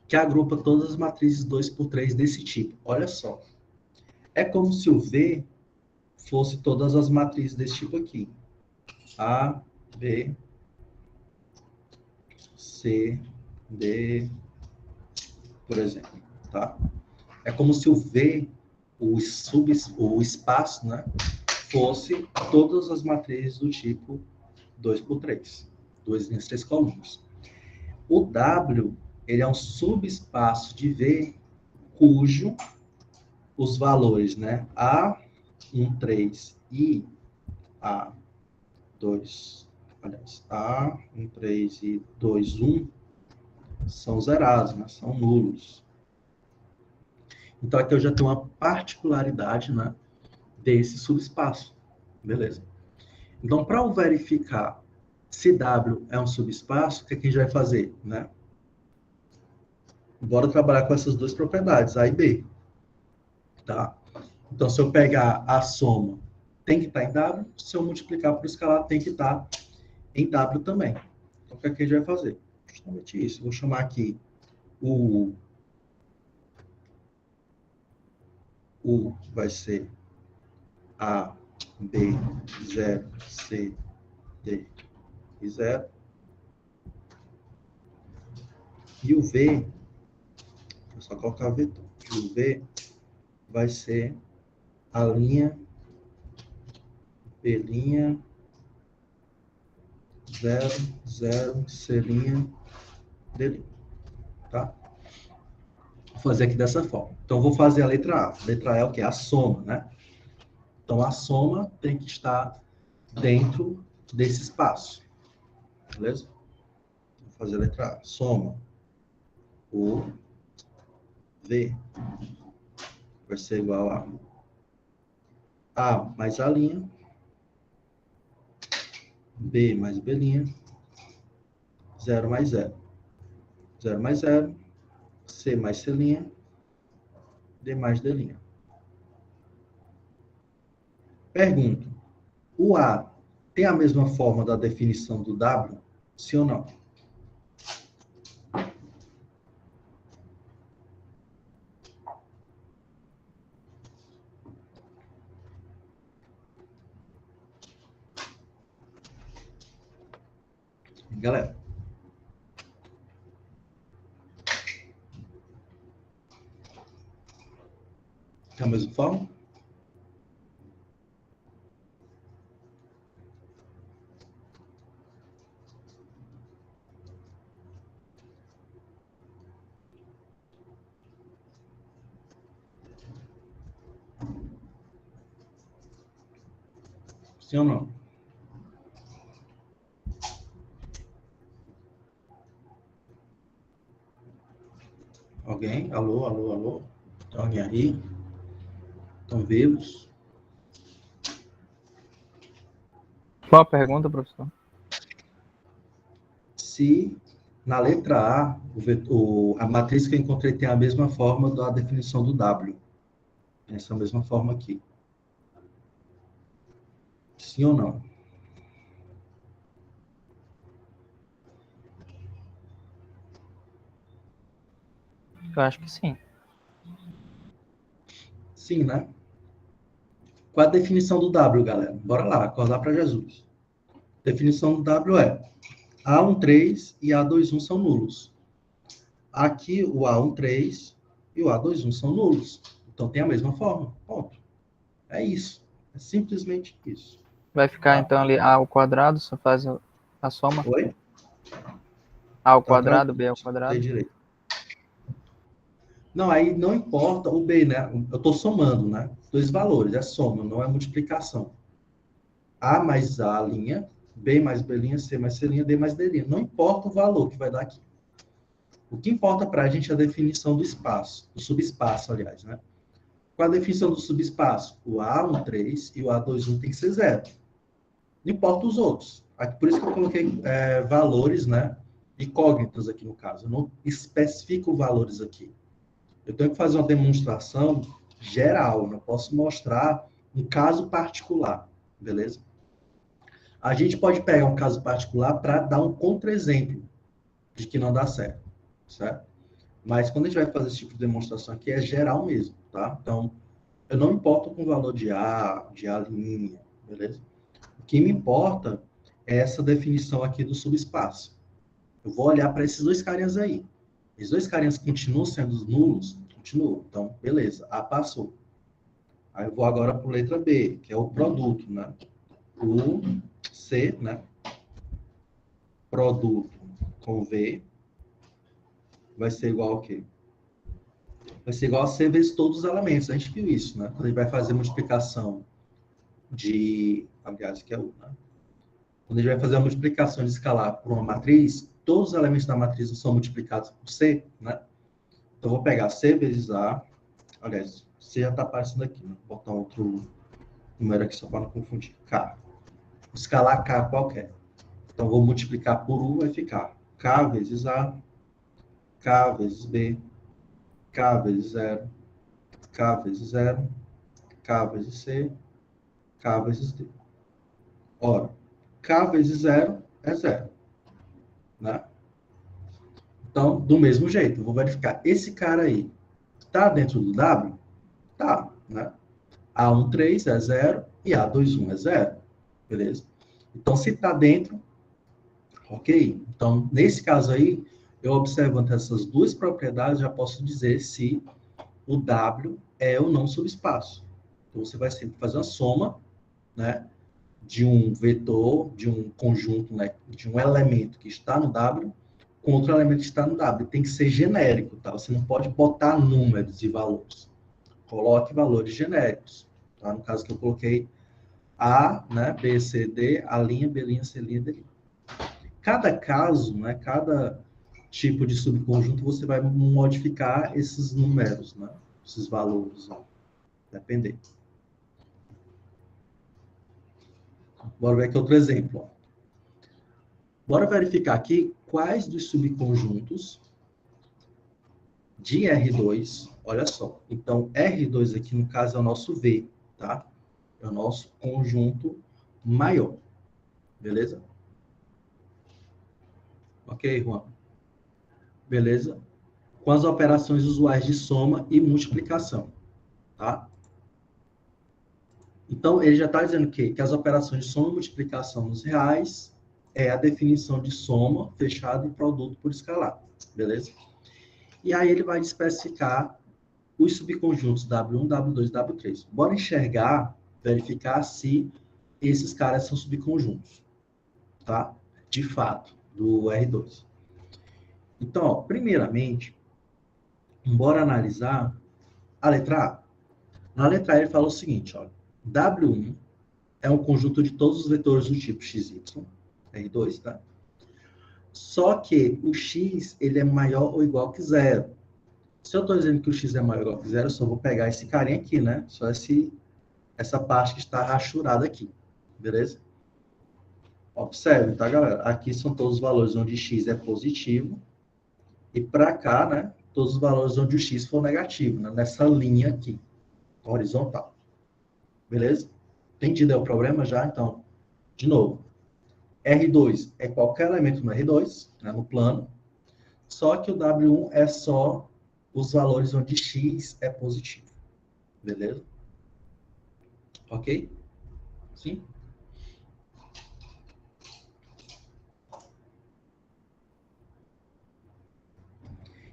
Que agrupa todas as matrizes 2x3 desse tipo. Olha só. É como se o V fosse todas as matrizes desse tipo aqui. A, B, C, D, por exemplo, tá? É como se o V, o espaço, né, fosse todas as matrizes do tipo 2x3, 2 linhas, 3 colunas. O W, ele é um subespaço de V cujo os valores, né, A13 e A2, aliás, A13 e 21 são zerados, né, são nulos. Então aqui eu já tenho uma particularidade, né, desse subespaço, beleza? Então, para verificar se W é um subespaço, o que a gente vai fazer, né? Bora trabalhar com essas duas propriedades, A e B, tá? Então, se eu pegar a soma, tem que estar em W, se eu multiplicar por escalar, tem que estar em W também. Então, o que a gente vai fazer? Justamente isso. Vou chamar aqui o U vai ser A, B, 0, C, D e 0. E o V, vou só colocar o vetor. O V vai ser a linha, B', 0, 0, C', D', tá? Vou fazer aqui dessa forma. Então, vou fazer a letra A. A letra A é o quê? A soma, né? Então, a soma tem que estar dentro desse espaço. Beleza? Vou fazer a letra A. Soma. O V vai ser igual a mais A', B mais B', 0 mais 0. 0 mais 0, C mais C', D mais D'. Pergunto, o A tem a mesma forma da definição do W? Sim ou não? Galera. Tem a mesma forma? Sim ou não? Alguém? Alô, alô, alô? Tem alguém aí? Estão vivos? Qual a pergunta, professor? Se na letra A, a matriz que eu encontrei tem a mesma forma da definição do W. Essa mesma forma aqui. Sim ou não? Eu acho que sim. Sim, né? Qual a definição do W, galera? Bora lá, acordar para Jesus. Definição do W é A13 e A21 são nulos. Aqui o A13 e o A21 são nulos. Então tem a mesma forma. Ponto. É isso. É simplesmente isso. Vai ficar Tá? então ali A ao quadrado, só faz a soma. Oi? A ao Tá quadrado, B tranquilo. ao quadrado. Direito. Não, aí não importa o B, né? Eu estou somando, né? Dois valores, é soma, não é multiplicação. A mais A', B mais B', C mais C', D mais D'. Não importa o valor que vai dar aqui. O que importa para a gente é a definição do espaço, do subespaço, aliás, né? Qual a definição do subespaço? O A13 e o A21 tem que ser zero. Não importa os outros. Aqui, por isso que eu coloquei valores, né? Incógnitas aqui no caso. Eu não especifico valores aqui. Eu tenho que fazer uma demonstração geral. Eu não posso mostrar um caso particular. Beleza? A gente pode pegar um caso particular para dar um contra-exemplo de que não dá certo. Certo? Mas quando a gente vai fazer esse tipo de demonstração aqui, é geral mesmo, tá? Então, eu não importo com o valor de A, beleza? O que me importa é essa definição aqui do subespaço. Eu vou olhar para esses dois carinhas aí. Esses dois carinhas continuam sendo nulos? Continuam. Então, beleza. A passou. Aí eu vou agora para a letra B, que é o produto, né? O C, né? Produto com V vai ser igual ao quê? Vai ser igual a C vezes todos os elementos. A gente viu isso, né? Quando a gente vai fazer multiplicação de... Aliás, que é U, né? Quando a gente vai fazer a multiplicação de escalar por uma matriz, todos os elementos da matriz são multiplicados por C, né? Então, eu vou pegar C vezes A. Aliás, C já está aparecendo aqui, né? Vou botar outro número aqui só para não confundir. K. Vou escalar K qualquer. Então, vou multiplicar por U, vai ficar K vezes A, K vezes B, K vezes 0, K vezes 0, K vezes C, K vezes D. Ora, K vezes 0 é 0, né? Então, do mesmo jeito, eu vou verificar esse cara aí. Está dentro do W? Tá, né? A13 é 0 e A21 é 0. Beleza? Então, se está dentro, ok. Então, nesse caso aí, eu observando essas duas propriedades, já posso dizer se o W é ou não subespaço. Então, você vai sempre fazer uma soma, né? De um vetor, de um conjunto, né? De um elemento que está no W com outro elemento que está no W. Tem que ser genérico, tá? Você não pode botar números e valores. Coloque valores genéricos. Tá? No caso que eu coloquei A, né, B, C, D, A', B', C', D'. Cada caso, né, cada tipo de subconjunto, você vai modificar esses números, né, esses valores, ó, depender. Bora ver aqui outro exemplo. Ó. Bora verificar aqui quais dos subconjuntos de R2, olha só. Então, R2 aqui, no caso, é o nosso V, tá? É o nosso conjunto maior. Beleza? Ok, Juan? Beleza? Com as operações usuais de soma e multiplicação, tá? Então, ele já está dizendo que as operações de soma e multiplicação nos reais é a definição de soma, fechado e produto por escalar, beleza? E aí ele vai especificar os subconjuntos W1, W2 e W3. Bora enxergar, verificar se esses caras são subconjuntos, tá? De fato, do R2. Então, ó, primeiramente, bora analisar a letra A. Na letra A ele fala o seguinte, ó, W1 é um conjunto de todos os vetores do tipo XY, R2, tá? Só que o x ele é maior ou igual que zero. Se eu estou dizendo que o x é maior ou igual que zero, eu só vou pegar esse carinha aqui, né? Só essa parte que está rachurada aqui, beleza? Observe, tá, galera? Aqui são todos os valores onde x é positivo. E para cá, né? Todos os valores onde o x for negativo, né? Nessa linha aqui, horizontal. Beleza? Entendido é o problema já? Então, de novo. R2 é qualquer elemento no R2, né, no plano. Só que o W1 é só os valores onde x é positivo. Beleza? Ok? Sim?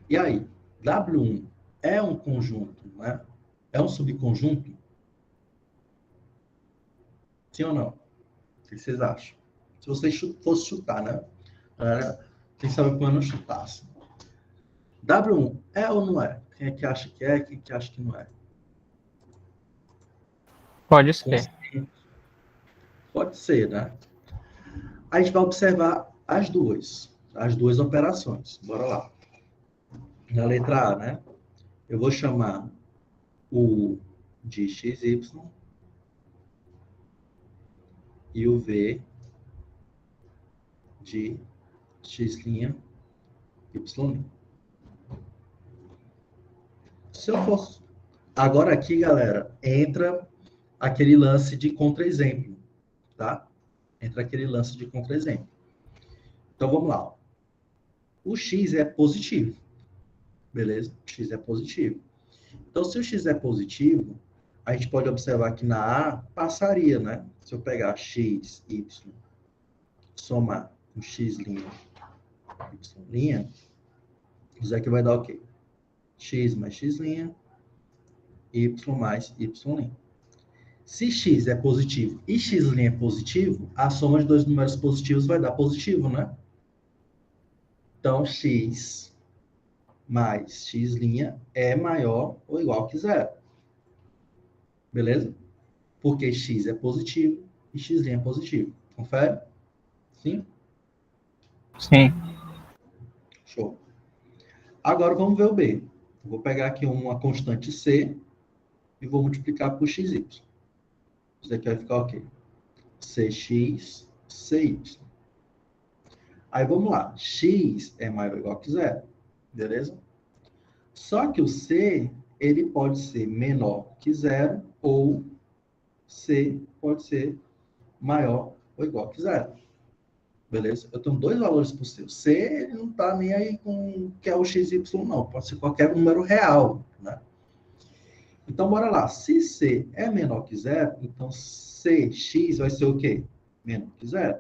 E aí, W1 é um conjunto, né? É um subconjunto? Sim ou não? O que vocês acham? Se vocês fosse chutar, né? Quem sabe como eu não chutasse. W1 é ou não é? Quem é que acha que é? Quem é que acha que não é? Pode ser. Pode ser, né? A gente vai observar as duas operações. Bora lá. Na letra A, né? Eu vou chamar o de XY e o V de X', Y'. Se eu for... Agora aqui, galera, entra aquele lance de contra-exemplo, tá? Entra aquele lance de contra-exemplo. Então, vamos lá. O X é positivo, beleza? O X é positivo. Então, se o X é positivo, a gente pode observar que na A passaria, né? Se eu pegar X, Y, somar com X', y', isso aqui vai dar o quê? X mais x', y mais y'. Se x é positivo e x' é positivo, a soma de dois números positivos vai dar positivo, né? Então, x mais x' é maior ou igual que zero. Beleza? Porque x é positivo e x' é positivo. Confere? Sim? Sim. Show. Agora vamos ver o b. Eu vou pegar aqui uma constante c e vou multiplicar por xy. Isso aqui vai ficar o quê? Cx, cy. Aí vamos lá. X é maior ou igual que zero. Beleza? Só que o c, ele pode ser menor que zero ou c pode ser maior ou igual que zero. Beleza? Eu tenho dois valores para o c. O c, ele não está nem aí com que é o xy, não. Pode ser qualquer número real, né? Então, bora lá. Se c é menor que zero, então cx vai ser o quê? Menor que zero.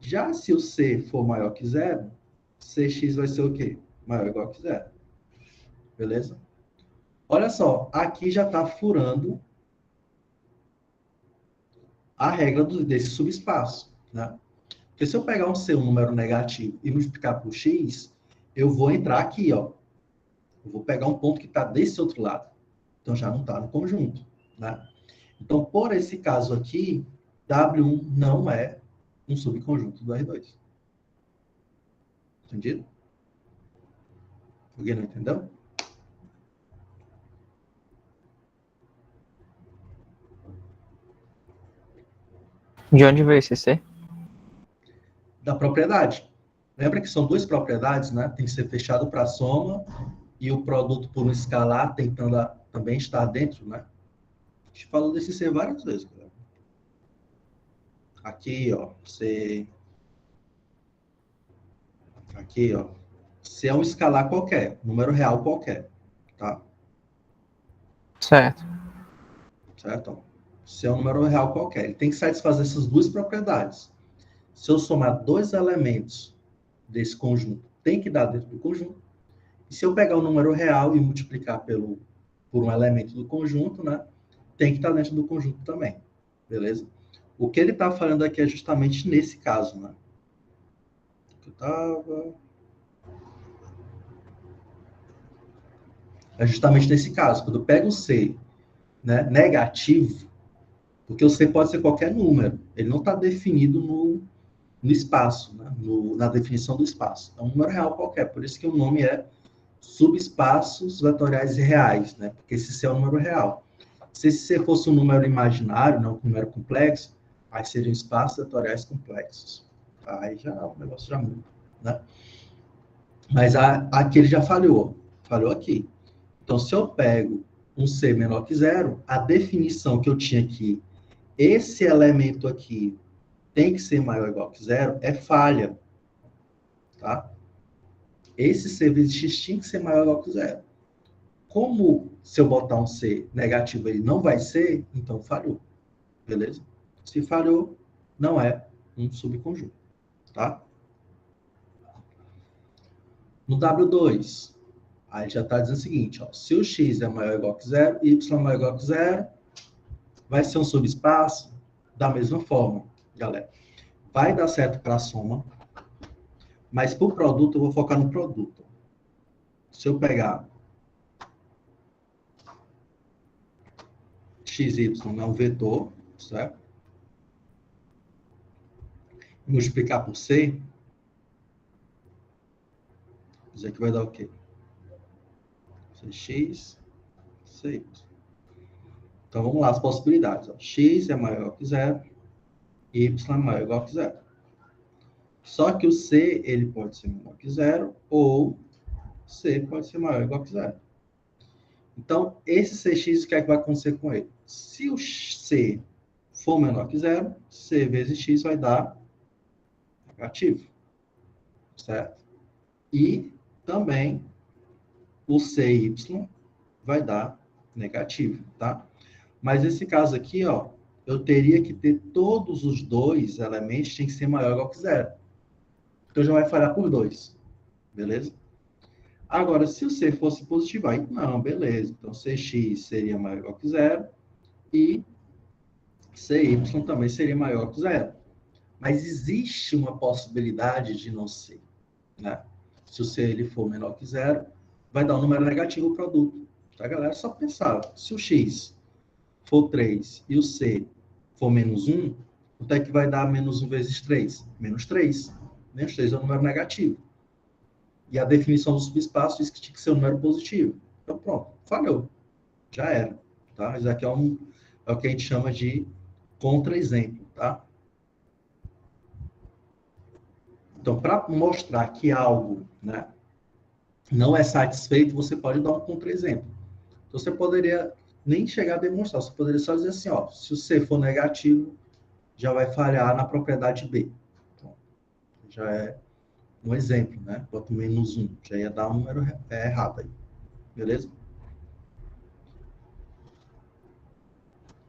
Já se o c for maior que zero, cx vai ser o quê? Maior ou igual que zero. Beleza? Olha só, aqui já está furando a regra desse subespaço, né? Porque se eu pegar um número negativo, e multiplicar por x, eu vou entrar aqui, ó. Eu vou pegar um ponto que está desse outro lado. Então, já não está no conjunto, né? Então, por esse caso aqui, W1 não é um subconjunto do R2. Entendido? Alguém não entendeu? De onde veio esse C? Da propriedade. Lembra que são duas propriedades, né? Tem que ser fechado para a soma e o produto por um escalar tentando também estar dentro, né? A gente falou desse C várias vezes, galera. Aqui, ó, C. Aqui, ó. C é um escalar qualquer, número real qualquer, tá? Certo. Certo? C é um número real qualquer. Ele tem que satisfazer essas duas propriedades. Se eu somar dois elementos desse conjunto, tem que dar dentro do conjunto. E se eu pegar o número real e multiplicar por um elemento do conjunto, né? Tem que estar dentro do conjunto também. Beleza? O que ele está falando aqui é justamente nesse caso, né? É justamente nesse caso. Quando eu pego o C, né, negativo, porque o C pode ser qualquer número. Ele não está definido no espaço, né? Na definição do espaço. É um número real qualquer. Por isso que o nome é subespaços vetoriais reais, né? Porque esse C é um número real. Se esse C fosse um número imaginário, não um número complexo, aí seriam espaços vetoriais complexos. Aí já o negócio já muda, né? Mas aqui ele já falhou. Falhou aqui. Então, se eu pego um C menor que zero, a definição que eu tinha aqui, esse elemento aqui tem que ser maior ou igual que zero, é falha. Tá? Esse C vezes X tinha que ser maior ou igual que zero. Como se eu botar um C negativo, ele não vai ser, então falhou. Beleza? Se falhou, não é um subconjunto. Tá? No W2, aí já está dizendo o seguinte, ó, se o x é maior ou igual que zero, y é maior ou igual que zero, vai ser um subespaço da mesma forma, galera. Vai dar certo para a soma, mas para o produto, eu vou focar no produto. Se eu pegar xy é um vetor, certo? E multiplicar por c, isso aqui vai dar o quê? Cx, cy. Então, vamos lá, as possibilidades. Ó. X é maior que zero, y é maior ou igual que zero. Só que o C, ele pode ser menor que zero, ou C pode ser maior ou igual que zero. Então, esse Cx, o que é que vai acontecer com ele? Se o C for menor que zero, C vezes X vai dar negativo. Certo? E também o CY vai dar negativo, tá? Mas esse caso aqui, ó, eu teria que ter todos os dois elementos tem que ser maior ou igual que zero. Então já vai falhar por 2. Beleza? Agora, se o C fosse positivo, aí não, beleza. Então Cx seria maior que zero e Cy também seria maior que zero. Mas existe uma possibilidade de não ser, né? Se o C ele for menor que zero, vai dar um número negativo o produto. Tá, galera? Só pensar. Se o X for 3 e o C for menos 1, quanto é que vai dar menos 1 vezes 3? Menos 3. Menos 3 é um número negativo. E a definição do subespaço diz que tinha que ser um número positivo. Então, pronto, falhou. Já era. Tá? Isso aqui é o que a gente chama de contra-exemplo. Tá? Então, para mostrar que algo, né, não é satisfeito, você pode dar um contra-exemplo. Então, você poderia nem chegar a demonstrar, você poderia só dizer assim, ó, se o C for negativo, já vai falhar na propriedade B. Então, já é um exemplo, né? Bota menos 1, já ia dar um número errado aí. Beleza?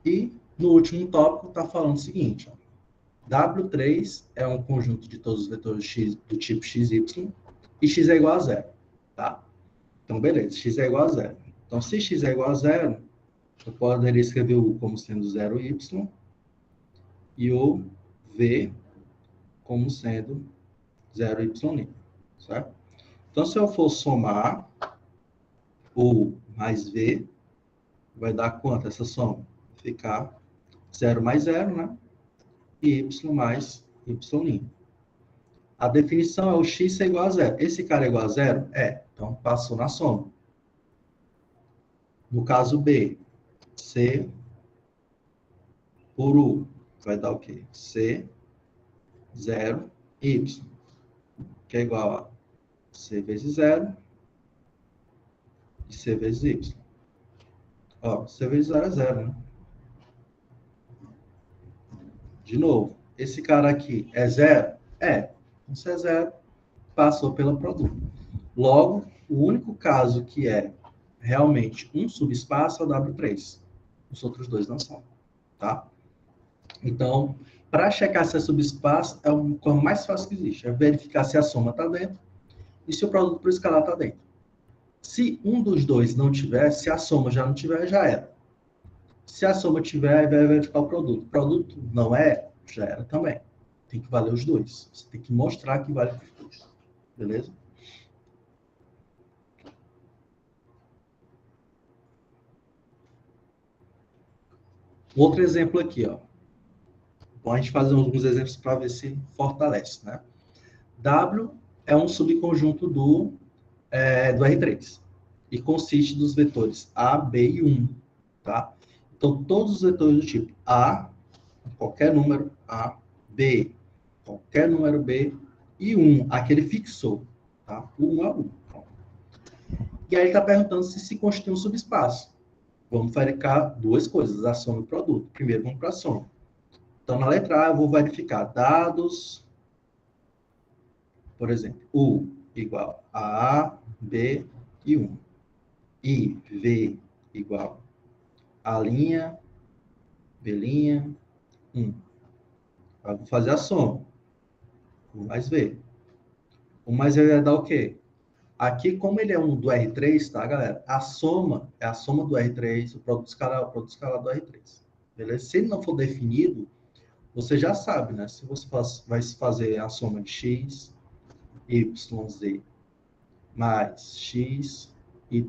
E no último tópico está falando o seguinte, ó, W3 é um conjunto de todos os vetores x do tipo xy e x é igual a zero, tá? Então, beleza, x é igual a zero. Então, se x é igual a zero, eu poderia escrever o U como sendo 0y e o V como sendo 0y', certo? Então, se eu for somar U mais V, vai dar quanto essa soma? Ficar 0 mais 0, né? E y mais y'. A definição é o x ser igual a zero. Esse cara é igual a zero? É. Então, passou na soma. No caso B, C por U vai dar o quê? C, 0, Y, que é igual a C vezes 0 e C vezes Y. Ó, C vezes 0 é 0, né? De novo, esse cara aqui é 0? É. Então, se é 0, passou pelo produto. Logo, o único caso que é realmente um subespaço é o W3. Os outros dois não são, tá? Então, para checar se é subespaço, é o coisa mais fácil que existe. É verificar se a soma está dentro e se o produto por escalar está dentro. Se um dos dois não tiver, se a soma já não tiver, já era. Se a soma tiver, vai verificar o produto. O produto não é, já era também. Tem que valer os dois. Você tem que mostrar que vale os dois. Beleza? Outro exemplo aqui, ó. Bom, a gente fazer alguns exemplos para ver se fortalece, né? W é um subconjunto do R3 e consiste dos vetores A, B e 1, tá? Então, todos os vetores do tipo A, qualquer número A, B, qualquer número B e 1, aquele fixou, tá? O 1 é o 1. E aí ele está perguntando se constitui um subespaço. Vamos verificar duas coisas, a soma e o produto. Primeiro, vamos para a soma. Então, na letra A, eu vou verificar dados, por exemplo, U igual a B e 1. I, V igual A', B', 1. Eu vou fazer a soma. 1 mais V. 1 mais V vai dar o quê? Aqui, como ele é um do R3, tá, galera? A soma é a soma do R3, o produto escalar do R3. Beleza? Se ele não for definido, você já sabe, né? Se você vai fazer a soma de x, y, z, mais x, y',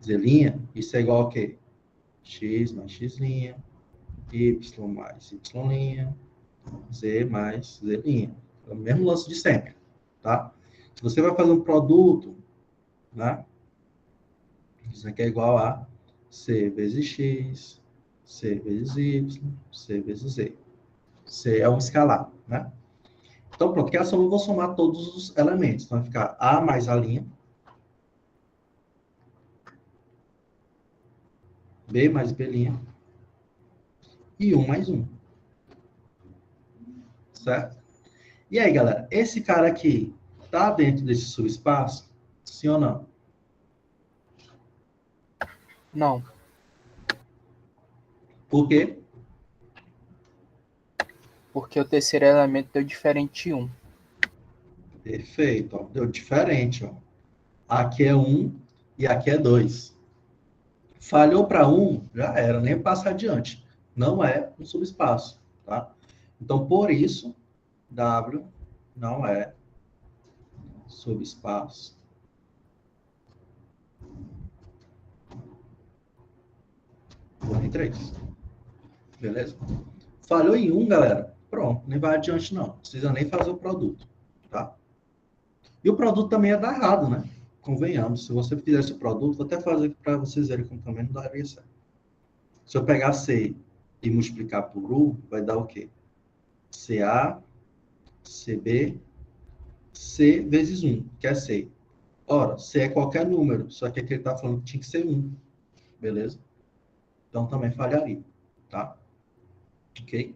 z', isso é igual a quê? X mais x', y mais y', z mais z'. É o mesmo lance de sempre, tá? Se você vai fazer um produto, né? Isso aqui é igual a c vezes x, c vezes y, c vezes z. C é um escalar, né? Então, pronto, que é a soma, eu vou somar todos os elementos. Então, vai ficar A mais A', B mais B', e 1 mais 1. Certo? E aí, galera, esse cara aqui tá dentro desse subespaço? Sim ou não? Não, Por quê? porque o terceiro elemento deu diferente de 1. Perfeito, ó. Deu diferente, ó. Aqui é 1 e aqui é 2. Falhou para 1, já era, nem passa adiante. Não é um subespaço, tá? Então, por isso, W não é subespaço. Do R3. Beleza? Falhou em 1, galera. Pronto, nem vai adiante não. Não precisa nem fazer o produto, tá? E o produto também é dar errado, né? Convenhamos. Se você fizesse o produto, vou até fazer aqui para vocês verem como também não daria certo. Se eu pegar C e multiplicar por U, vai dar o quê? CA, CB, C vezes 1, que é C. Ora, C é qualquer número, só que aqui ele está falando que tinha que ser 1. Beleza? Então também falharia, tá? Ok?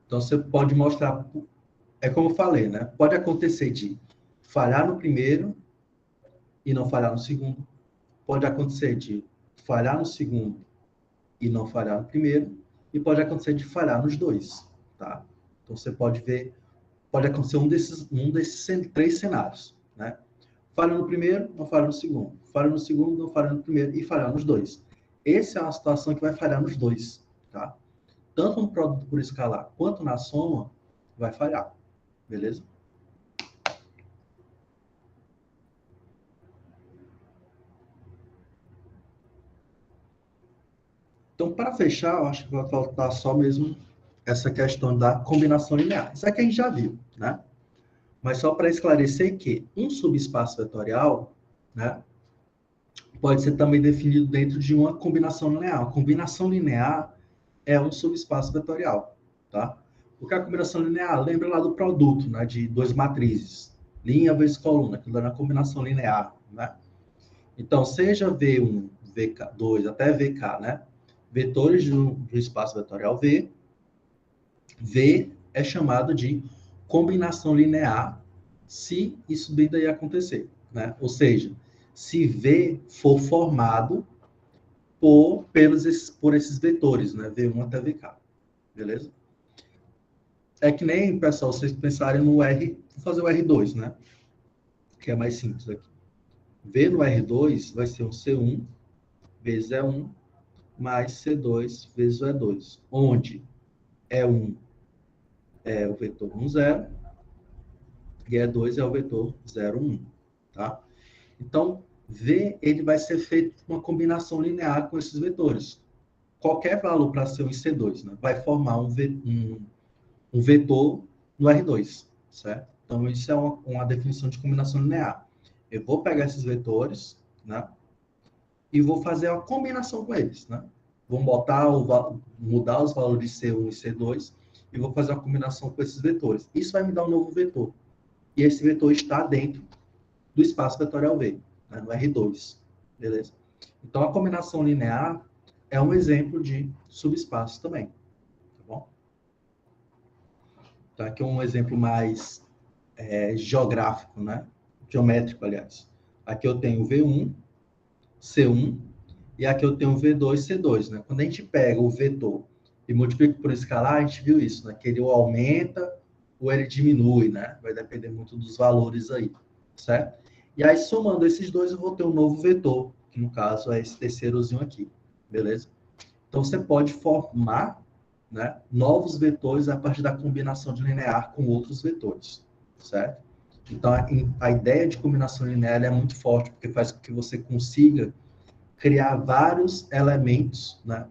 Então você pode mostrar, é como eu falei, né? Pode acontecer de falhar no primeiro e não falhar no segundo. Pode acontecer de falhar no segundo e não falhar no primeiro. E pode acontecer de falhar nos dois, tá? Então você pode ver, pode acontecer um desses 3 cenários, né? Falha no primeiro, não falha no segundo. Falha no segundo, não falha no primeiro e falhar nos dois. Essa é uma situação que vai falhar nos dois, tá? Tanto no produto por escalar quanto na soma, vai falhar. Beleza? Então, para fechar, eu acho que vai faltar só mesmo essa questão da combinação linear. Isso aqui a gente já viu, né? Mas só para esclarecer que um subespaço vetorial, né, pode ser também definido dentro de uma combinação linear. A combinação linear é um subespaço vetorial, tá? O que é a combinação linear? Lembra lá do produto, né, de 2 matrizes, linha vezes coluna, que dá na combinação linear, né? Então, seja V1, VK2 até VK, né? Vetores de um espaço vetorial V. V é chamado de combinação linear se isso bem daí acontecer, né? Ou seja, se V for formado por esses vetores, né? V1 até VK, beleza? É que nem, pessoal, vocês pensarem no R, vou fazer o R2, né? Que é mais simples aqui. V no R2 vai ser um C1 vezes E1 mais C2 vezes o E2, onde E1 é o vetor 1, 0 e E2 é o vetor 0, 1, tá? Então, V ele vai ser feito uma combinação linear com esses vetores. Qualquer valor para ser um C2, né, vai formar um vetor no R2, certo? Então, isso é uma definição de combinação linear. Eu vou pegar esses vetores, né, e vou fazer uma combinação com eles, né? Vou mudar os valores de C1 e C2 e vou fazer uma combinação com esses vetores. Isso vai me dar um novo vetor. E esse vetor está dentro do espaço vetorial V, né, no R2, beleza? Então, a combinação linear é um exemplo de subespaço também, tá bom? Então, aqui é um exemplo mais geográfico, né? Geométrico, aliás. Aqui eu tenho V1, C1, e aqui eu tenho V2, C2, né? Quando a gente pega o vetor e multiplica por escalar, a gente viu isso, né? Que ele aumenta ou ele diminui, né? Vai depender muito dos valores aí, certo? E aí, somando esses dois, eu vou ter um novo vetor, que no caso é esse terceirozinho aqui, beleza? Então, você pode formar, né, novos vetores a partir da combinação de linear com outros vetores, certo? Então, a ideia de combinação linear é muito forte, porque faz com que você consiga criar vários elementos, né,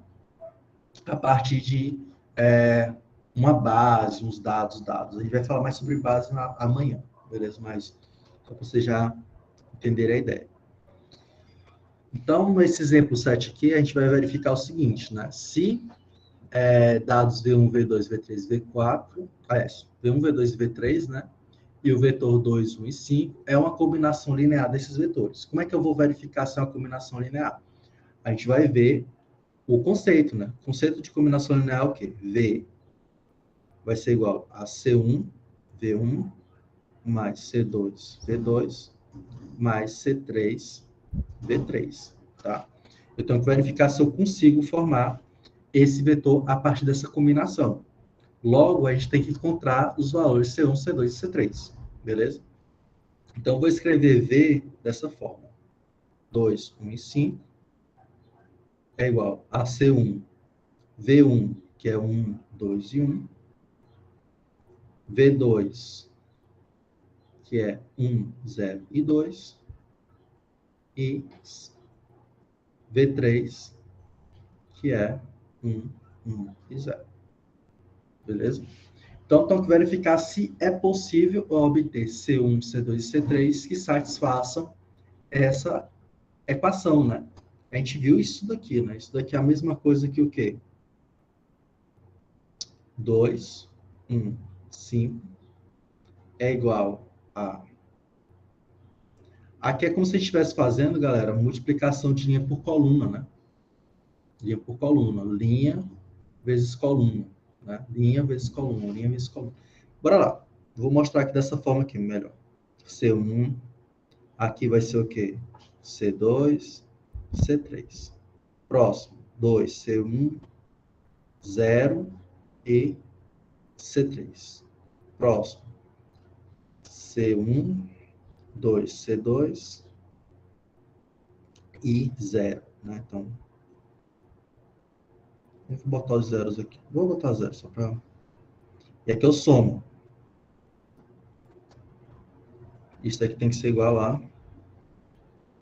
a partir de uma base, uns dados. A gente vai falar mais sobre base amanhã, beleza? Mas só para você já entender a ideia. Então, nesse exemplo 7 aqui, a gente vai verificar o seguinte, né? Se dados V1, V2, V3, V4, V1, V2 e V3, né? E o vetor 2, 1 e 5 é uma combinação linear desses vetores. Como é que eu vou verificar se é uma combinação linear? A gente vai ver o conceito, né? O conceito de combinação linear é o quê? V vai ser igual a C1, V1, mais C2, V2, mais C3, V3, tá? Eu tenho que verificar se eu consigo formar esse vetor a partir dessa combinação. Logo, a gente tem que encontrar os valores C1, C2 e C3, beleza? Então, eu vou escrever V dessa forma. 2, 1 e 5 é igual a C1, V1, que é 1, 2 e 1, V2, que é 1, 0 e 2, e V3, que é 1, 1 e 0. Beleza? Então, tenho que verificar se é possível obter C1, C2 e C3 que satisfaçam essa equação, né? A gente viu isso daqui, né? Isso daqui é a mesma coisa que o quê? 2, 1, 5 é igual a... Aqui é como se a gente estivesse fazendo, galera, multiplicação de linha por coluna, né? Linha por coluna. Linha vezes coluna, né? Linha vezes coluna, linha vezes coluna. Bora lá. Vou mostrar aqui dessa forma aqui, melhor. C1, aqui vai ser o quê? C2, C3. Próximo, 2, C1, 0 e C3. Próximo, C1, 2, C2 e 0, né? Então, vou botar os zeros aqui. Vou botar zero só para... E aqui eu somo. Isso aqui tem que ser igual a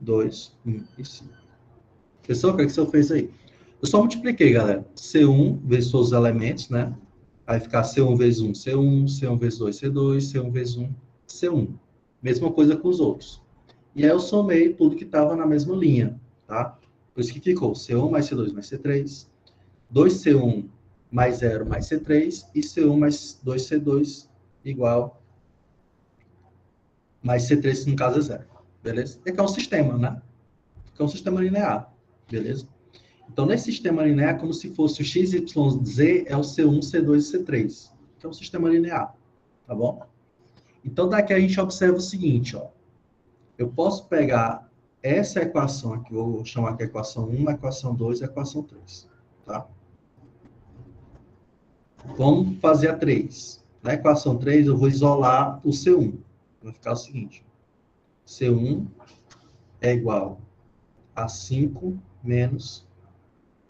2, 1 e 5. Pessoal, o que você fez aí? Eu só multipliquei, galera. C1 vezes todos os elementos, né? Vai ficar C1 vezes 1, C1, C1 vezes 2, C2, C1 vezes 1, C1. Mesma coisa com os outros. E aí eu somei tudo que estava na mesma linha, tá? Por isso que ficou C1 mais C2 mais C3, 2C1 mais 0 mais C3 e C1 mais 2C2 igual mais C3, que no caso é 0. Beleza? É que é um sistema, né? Que é um sistema linear. Beleza? Então, nesse sistema linear, é como se fosse o x, y, z é o C1, C2 e C3, que é um sistema linear, tá bom? Então, daqui a gente observa o seguinte, ó. Eu posso pegar essa equação aqui, vou chamar aqui a equação 1, a equação 2 e a equação 3, tá? Vamos fazer a 3. Na equação 3, eu vou isolar o C1. Vai ficar o seguinte, C1 é igual a 5 menos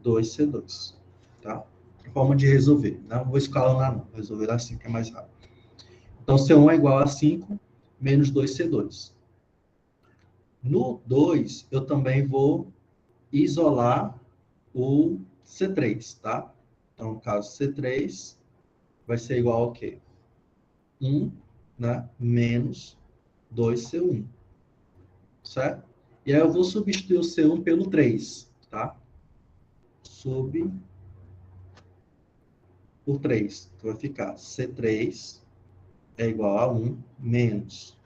2C2, tá? Forma de resolver. Não vou escalonar, não. Vou resolver assim, que é mais rápido. Então, C1 é igual a 5 menos 2C2. No 2, eu também vou isolar o C3, tá? Então, no caso, C3 vai ser igual ao quê? 1, né? Menos 2C1, certo? E aí eu vou substituir o C1 pelo 3, tá? Por 3. Então, vai ficar C3 é igual a 1 menos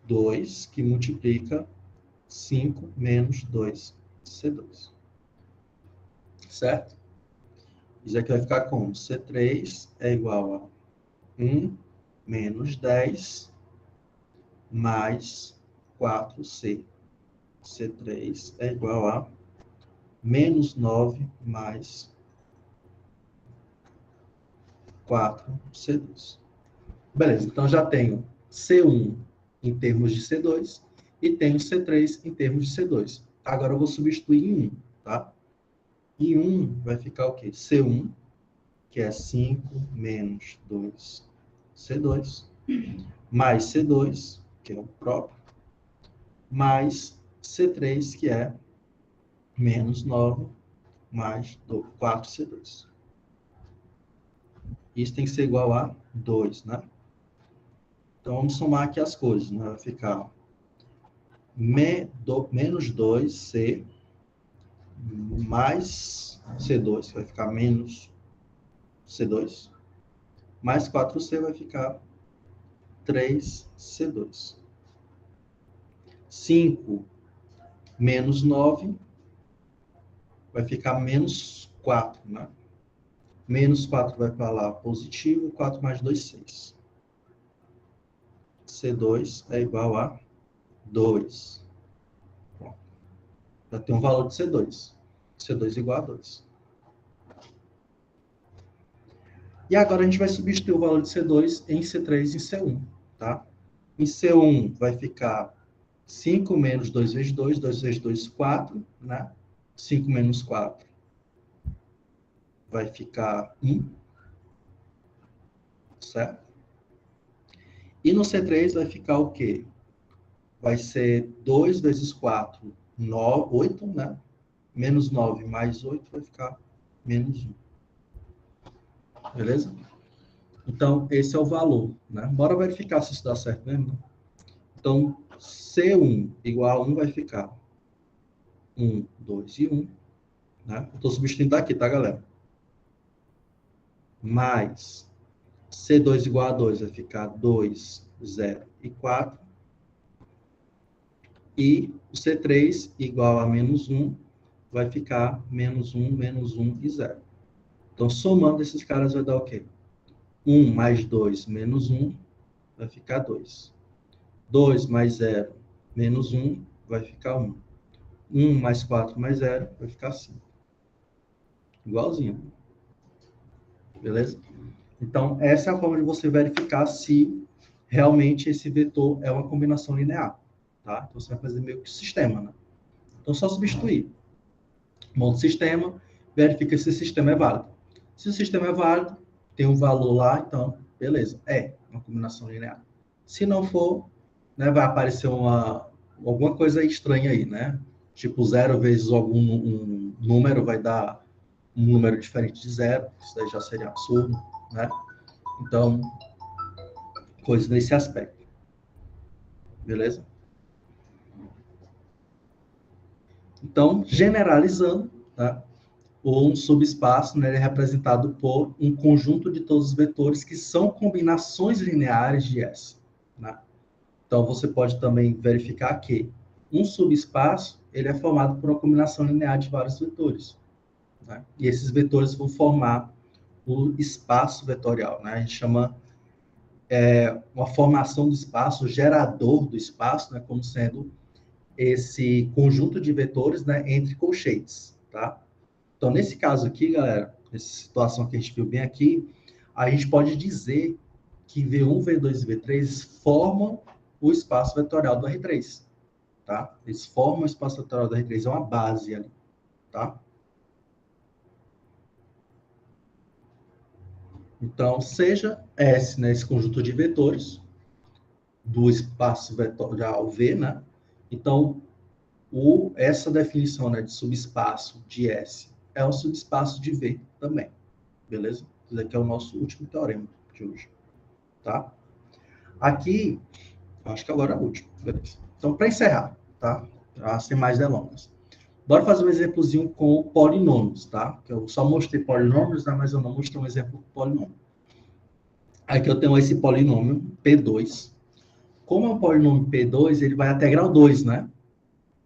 2, que multiplica 5 menos 2C2. Certo? Isso aqui vai ficar como? C3 é igual a 1 menos 10 mais 4C. C3 é igual a menos 9 mais 4C2. Beleza, então já tenho C1 em termos de C2 e tenho C3 em termos de C2. Agora eu vou substituir em 1, tá? E 1 vai ficar o quê? C1, que é 5 menos 2C2, mais C2, que é o próprio, mais C3, que é menos 9 mais 4C2. Isso tem que ser igual a 2, né? Então, vamos somar aqui as coisas, né? Vai ficar menos 2C mais C2, que vai ficar menos C2, mais 4C vai ficar 3C2. 5 menos 9 vai ficar menos 4, né? Menos 4 vai para lá positivo, 4 mais 2, 6. C2 é igual a 2. Bom, já tem um valor de C2. C2 igual a 2. E agora a gente vai substituir o valor de C2 em C3 e C1, tá? Em C1 vai ficar 5 menos 2 vezes 2, 2 vezes 2, 4, né? 5 menos 4 vai ficar 1, certo? E no C3 vai ficar o quê? Vai ser 2 vezes 4, 9, 8, né? Menos 9 mais 8 vai ficar menos 1. Beleza? Então, esse é o valor, né? Bora verificar se isso dá certo mesmo, né? Então, C1 igual a 1 vai ficar 1, 2 e 1, né? Eu estou substituindo aqui, tá, galera? Mais C2 igual a 2 vai ficar 2, 0 e 4. E o C3 igual a menos 1 vai ficar menos 1 e 0. Então, somando esses caras vai dar o quê? 1 mais 2 menos 1 vai ficar 2. 2 mais 0 menos 1 vai ficar 1. 1 mais 4 mais 0 vai ficar 5. Igualzinho. Beleza? Então, essa é a forma de você verificar se realmente esse vetor é uma combinação linear. Tá? Então, você vai fazer meio que sistema, né? Então, só substituir. Monta o sistema, verifica se o sistema é válido. Se o sistema é válido, tem um valor lá, então, beleza, é uma combinação linear. Se não for, né, vai aparecer alguma coisa estranha aí, né? Tipo, 0 vezes algum um número vai dar um número diferente de 0, isso daí já seria absurdo, né? Então, coisas nesse aspecto. Beleza? Então, generalizando, tá? Ou um subespaço, né, ele é representado por um conjunto de todos os vetores que são combinações lineares de S. Né? Então, você pode também verificar que um subespaço ele é formado por uma combinação linear de vários vetores. Né? E esses vetores vão formar o espaço vetorial. Né? A gente chama uma formação do espaço, o gerador do espaço, né, como sendo esse conjunto de vetores, né, entre colchetes. Tá? Então, nesse caso aqui, galera, nessa situação que a gente viu bem aqui, a gente pode dizer que V1, V2 e V3 formam o espaço vetorial do R3, tá? Eles formam o espaço vetorial do R3, é uma base ali, tá? Então, seja S, né, esse conjunto de vetores do espaço vetorial V, né? Então, essa definição, né, de subespaço de S é um subespaço de V também, beleza? Esse aqui é o nosso último teorema de hoje, tá? Aqui, acho que agora é o último, beleza? Então, para encerrar, tá? Sem mais delongas. Bora fazer um exemplozinho com polinômios, tá? Que eu só mostrei polinômios, né? Mas eu não mostrei um exemplo com polinômio. Aqui eu tenho esse polinômio P2. Como é um polinômio P2, ele vai até grau 2, né?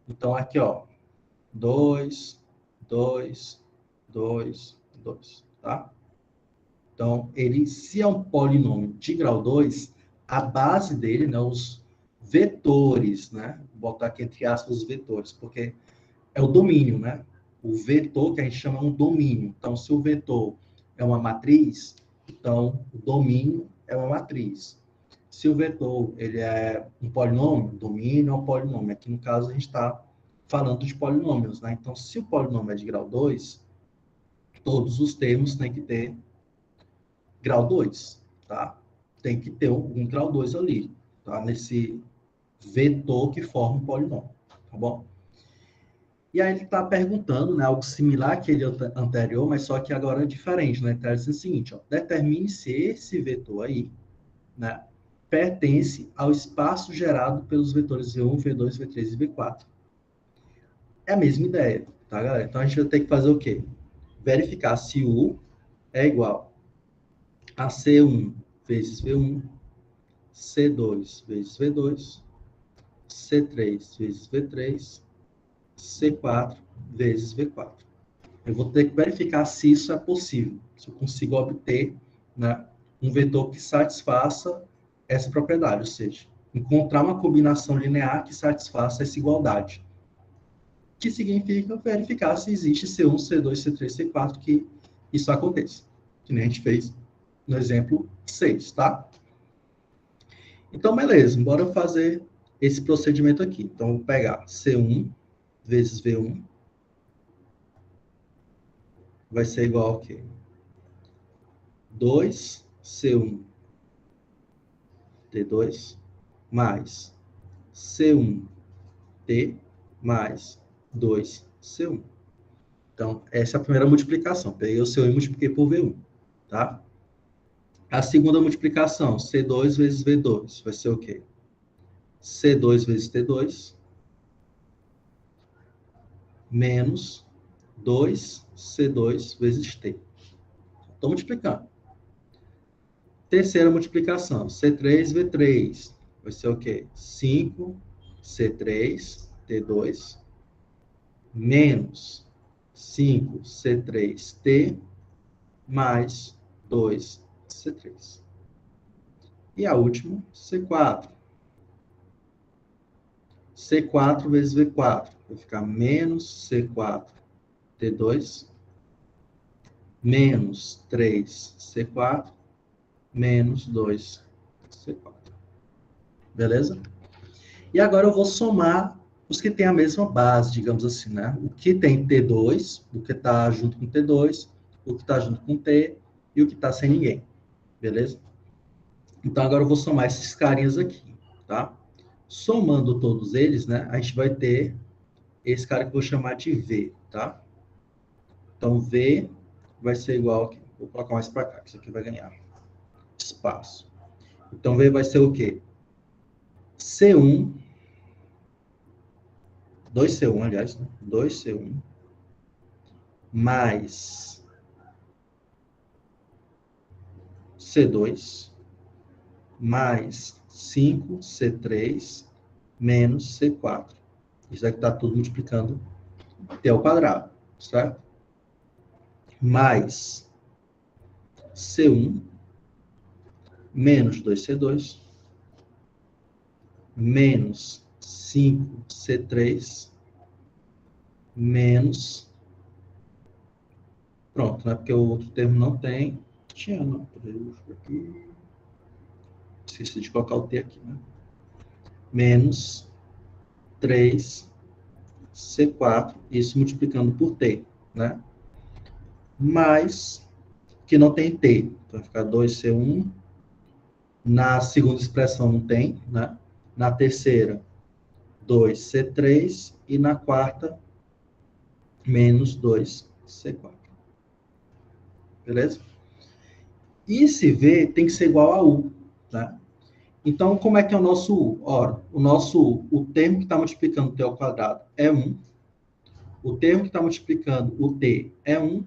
Então, aqui, ó. 2, 2, 2, 2, tá? Então, ele, se é um polinômio de grau 2, a base dele, né, os vetores, né? Vou botar aqui entre aspas os vetores, porque é o domínio, né? O vetor que a gente chama um domínio. Então, se o vetor é uma matriz, então o domínio é uma matriz. Se o vetor ele é um polinômio, o domínio é um polinômio. Aqui, no caso, a gente está falando de polinômios, né? Então, se o polinômio é de grau 2, todos os termos têm que ter grau 2, tá? Tem que ter um grau 2 ali, tá? Nesse vetor que forma um polinômio, tá bom? E aí ele está perguntando, né, algo similar àquele anterior, mas só que agora é diferente, né? Então ele diz o seguinte, ó, determine se esse vetor aí, né, pertence ao espaço gerado pelos vetores V1, V2, V3 e V4. É a mesma ideia, tá, galera? Então a gente vai ter que fazer o quê? Verificar se U é igual a C1 vezes V1, C2 vezes V2, C3 vezes V3, C4 vezes V4. Eu vou ter que verificar se isso é possível, se eu consigo obter, né, um vetor que satisfaça essa propriedade, ou seja, encontrar uma combinação linear que satisfaça essa igualdade. Que significa verificar se existe C1, C2, C3, C4, que isso aconteça, que nem a gente fez no exemplo 6, tá? Então, beleza, bora fazer esse procedimento aqui. Então, vou pegar C1 vezes V1 vai ser igual a quê? 2C1 T2 mais C1T mais 2C1. Então, essa é a primeira multiplicação. Peguei o C1 e multipliquei por V1, tá? A segunda multiplicação, C2 vezes V2, vai ser o quê? C2 vezes T2 menos 2C2 vezes T. Estou multiplicando. Terceira multiplicação, C3V3, vai ser o quê? 5C3T2 menos 5C3T mais 2C3. E a última, C4. C4 vezes V4, vai ficar menos C4T2 menos 3C4 menos 2C4. Beleza? E agora eu vou somar os que têm a mesma base, digamos assim, né? O que tem T2, o que está junto com T2, o que está junto com T e o que está sem ninguém. Beleza? Então, agora eu vou somar esses carinhas aqui, tá? Somando todos eles, né? A gente vai ter esse cara que eu vou chamar de V, tá? Então, V vai ser igual aqui. Vou colocar mais para cá, que isso aqui vai ganhar espaço. Então, V vai ser o quê? C1, 2C1, aliás, né? 2C1, mais C2, mais 5C3, menos C4. Isso aqui está tudo multiplicando T ao quadrado, certo? Mais C1, menos 2C2, menos 5C3, menos... Pronto, né? Porque o outro termo não tem. Tinha, não. Aqui. Esqueci de colocar o T aqui, né? Menos 3C4, isso multiplicando por T, né? Mais, que não tem T. Então, vai ficar 2C1. Na segunda expressão não tem, né? Na terceira, 2C3. E na quarta, menos 2C4. Beleza? E esse V tem que ser igual a U, né? Então, como é que é o nosso U? Ora, o termo que está multiplicando o T ao quadrado é 1. O termo que está multiplicando o T é 1.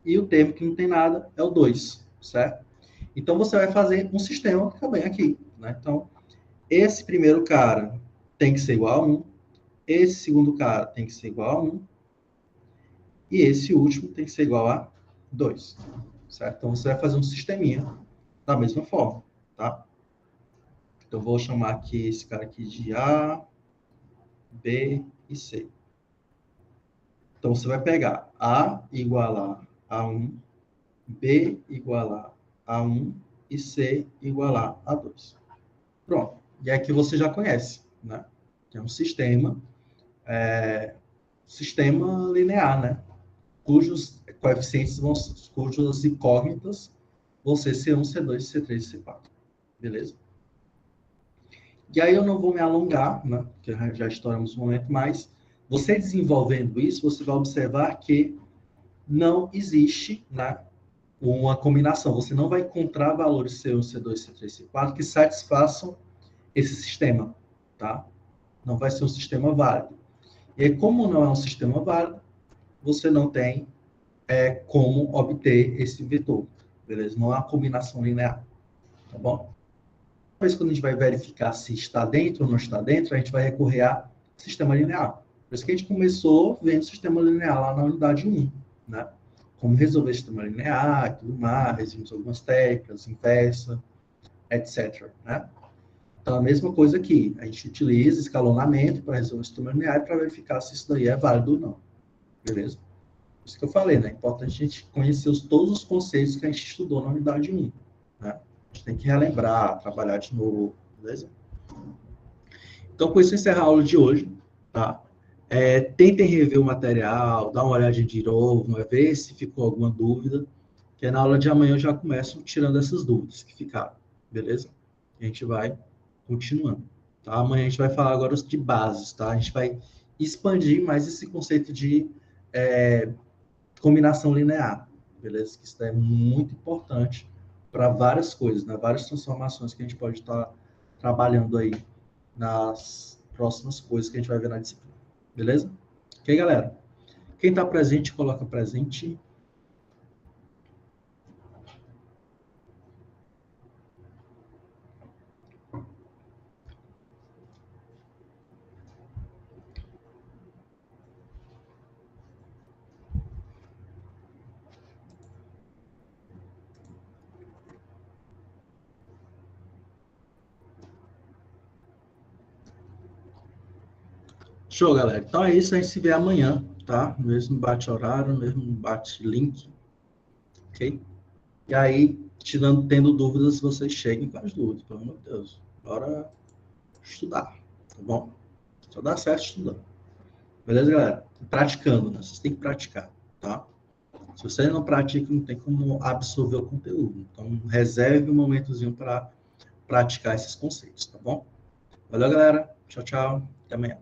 E o termo que não tem nada é o 2, certo? Então, você vai fazer um sistema também aqui, né? Então, esse primeiro cara tem que ser igual a 1. Esse segundo cara tem que ser igual a 1. E esse último tem que ser igual a 2, certo? Então, você vai fazer um sisteminha da mesma forma, tá? Então, eu vou chamar aqui esse cara aqui de A, B e C. Então, você vai pegar A igualar a 1, B igualar a 1 e C igualar a 2. Pronto. E aqui você já conhece, né? Que é um sistema linear, né? Cujos coeficientes cujas incógnitas vão ser C1, C2, C3 e C4. Beleza? E aí eu não vou me alongar, né? Porque já estouramos um momento, mas você desenvolvendo isso, você vai observar que não existe, né, uma combinação. Você não vai encontrar valores C1, C2, C3, C4 que satisfaçam esse sistema, tá? Não vai ser um sistema válido. E aí, como não é um sistema válido, você não tem como obter esse vetor, beleza? Não há combinação linear, tá bom? Depois, quando a gente vai verificar se está dentro ou não está dentro, a gente vai recorrer a sistema linear. Por isso que a gente começou vendo o sistema linear lá na unidade 1, né? Como resolver o sistema linear e tudo mais, vimos algumas técnicas, inversa, etc, né? Então, a mesma coisa aqui. A gente utiliza escalonamento para resolver o sistema linear para verificar se isso daí é válido ou não. Beleza? Isso que eu falei, né? É importante a gente conhecer todos os conceitos que a gente estudou na unidade 1. Né? A gente tem que relembrar, trabalhar de novo, beleza? Então, com isso, encerrar a aula de hoje, tá? Tentem rever o material, dar uma olhadinha de novo, ver se ficou alguma dúvida, que na aula de amanhã eu já começo tirando essas dúvidas que ficaram, beleza? A gente vai continuando, tá? Amanhã a gente vai falar agora de bases, tá? A gente vai expandir mais esse conceito de combinação linear, beleza? Que isso é muito importante para várias coisas, né? Várias transformações que a gente pode estar trabalhando aí nas próximas coisas que a gente vai ver na disciplina, beleza? Ok, galera? Quem está presente, coloca presente. Show, galera. Então é isso, a gente se vê amanhã, tá? Mesmo bate-horário, mesmo bate-link, ok? E aí, tendo dúvidas, vocês cheguem com as dúvidas, pelo amor de Deus. Bora estudar, tá bom? Só dá certo estudando. Beleza, galera? Praticando, né? Vocês têm que praticar, tá? Se você não pratica, não tem como absorver o conteúdo. Então, reserve um momentozinho para praticar esses conceitos, tá bom? Valeu, galera. Tchau, tchau. Até amanhã.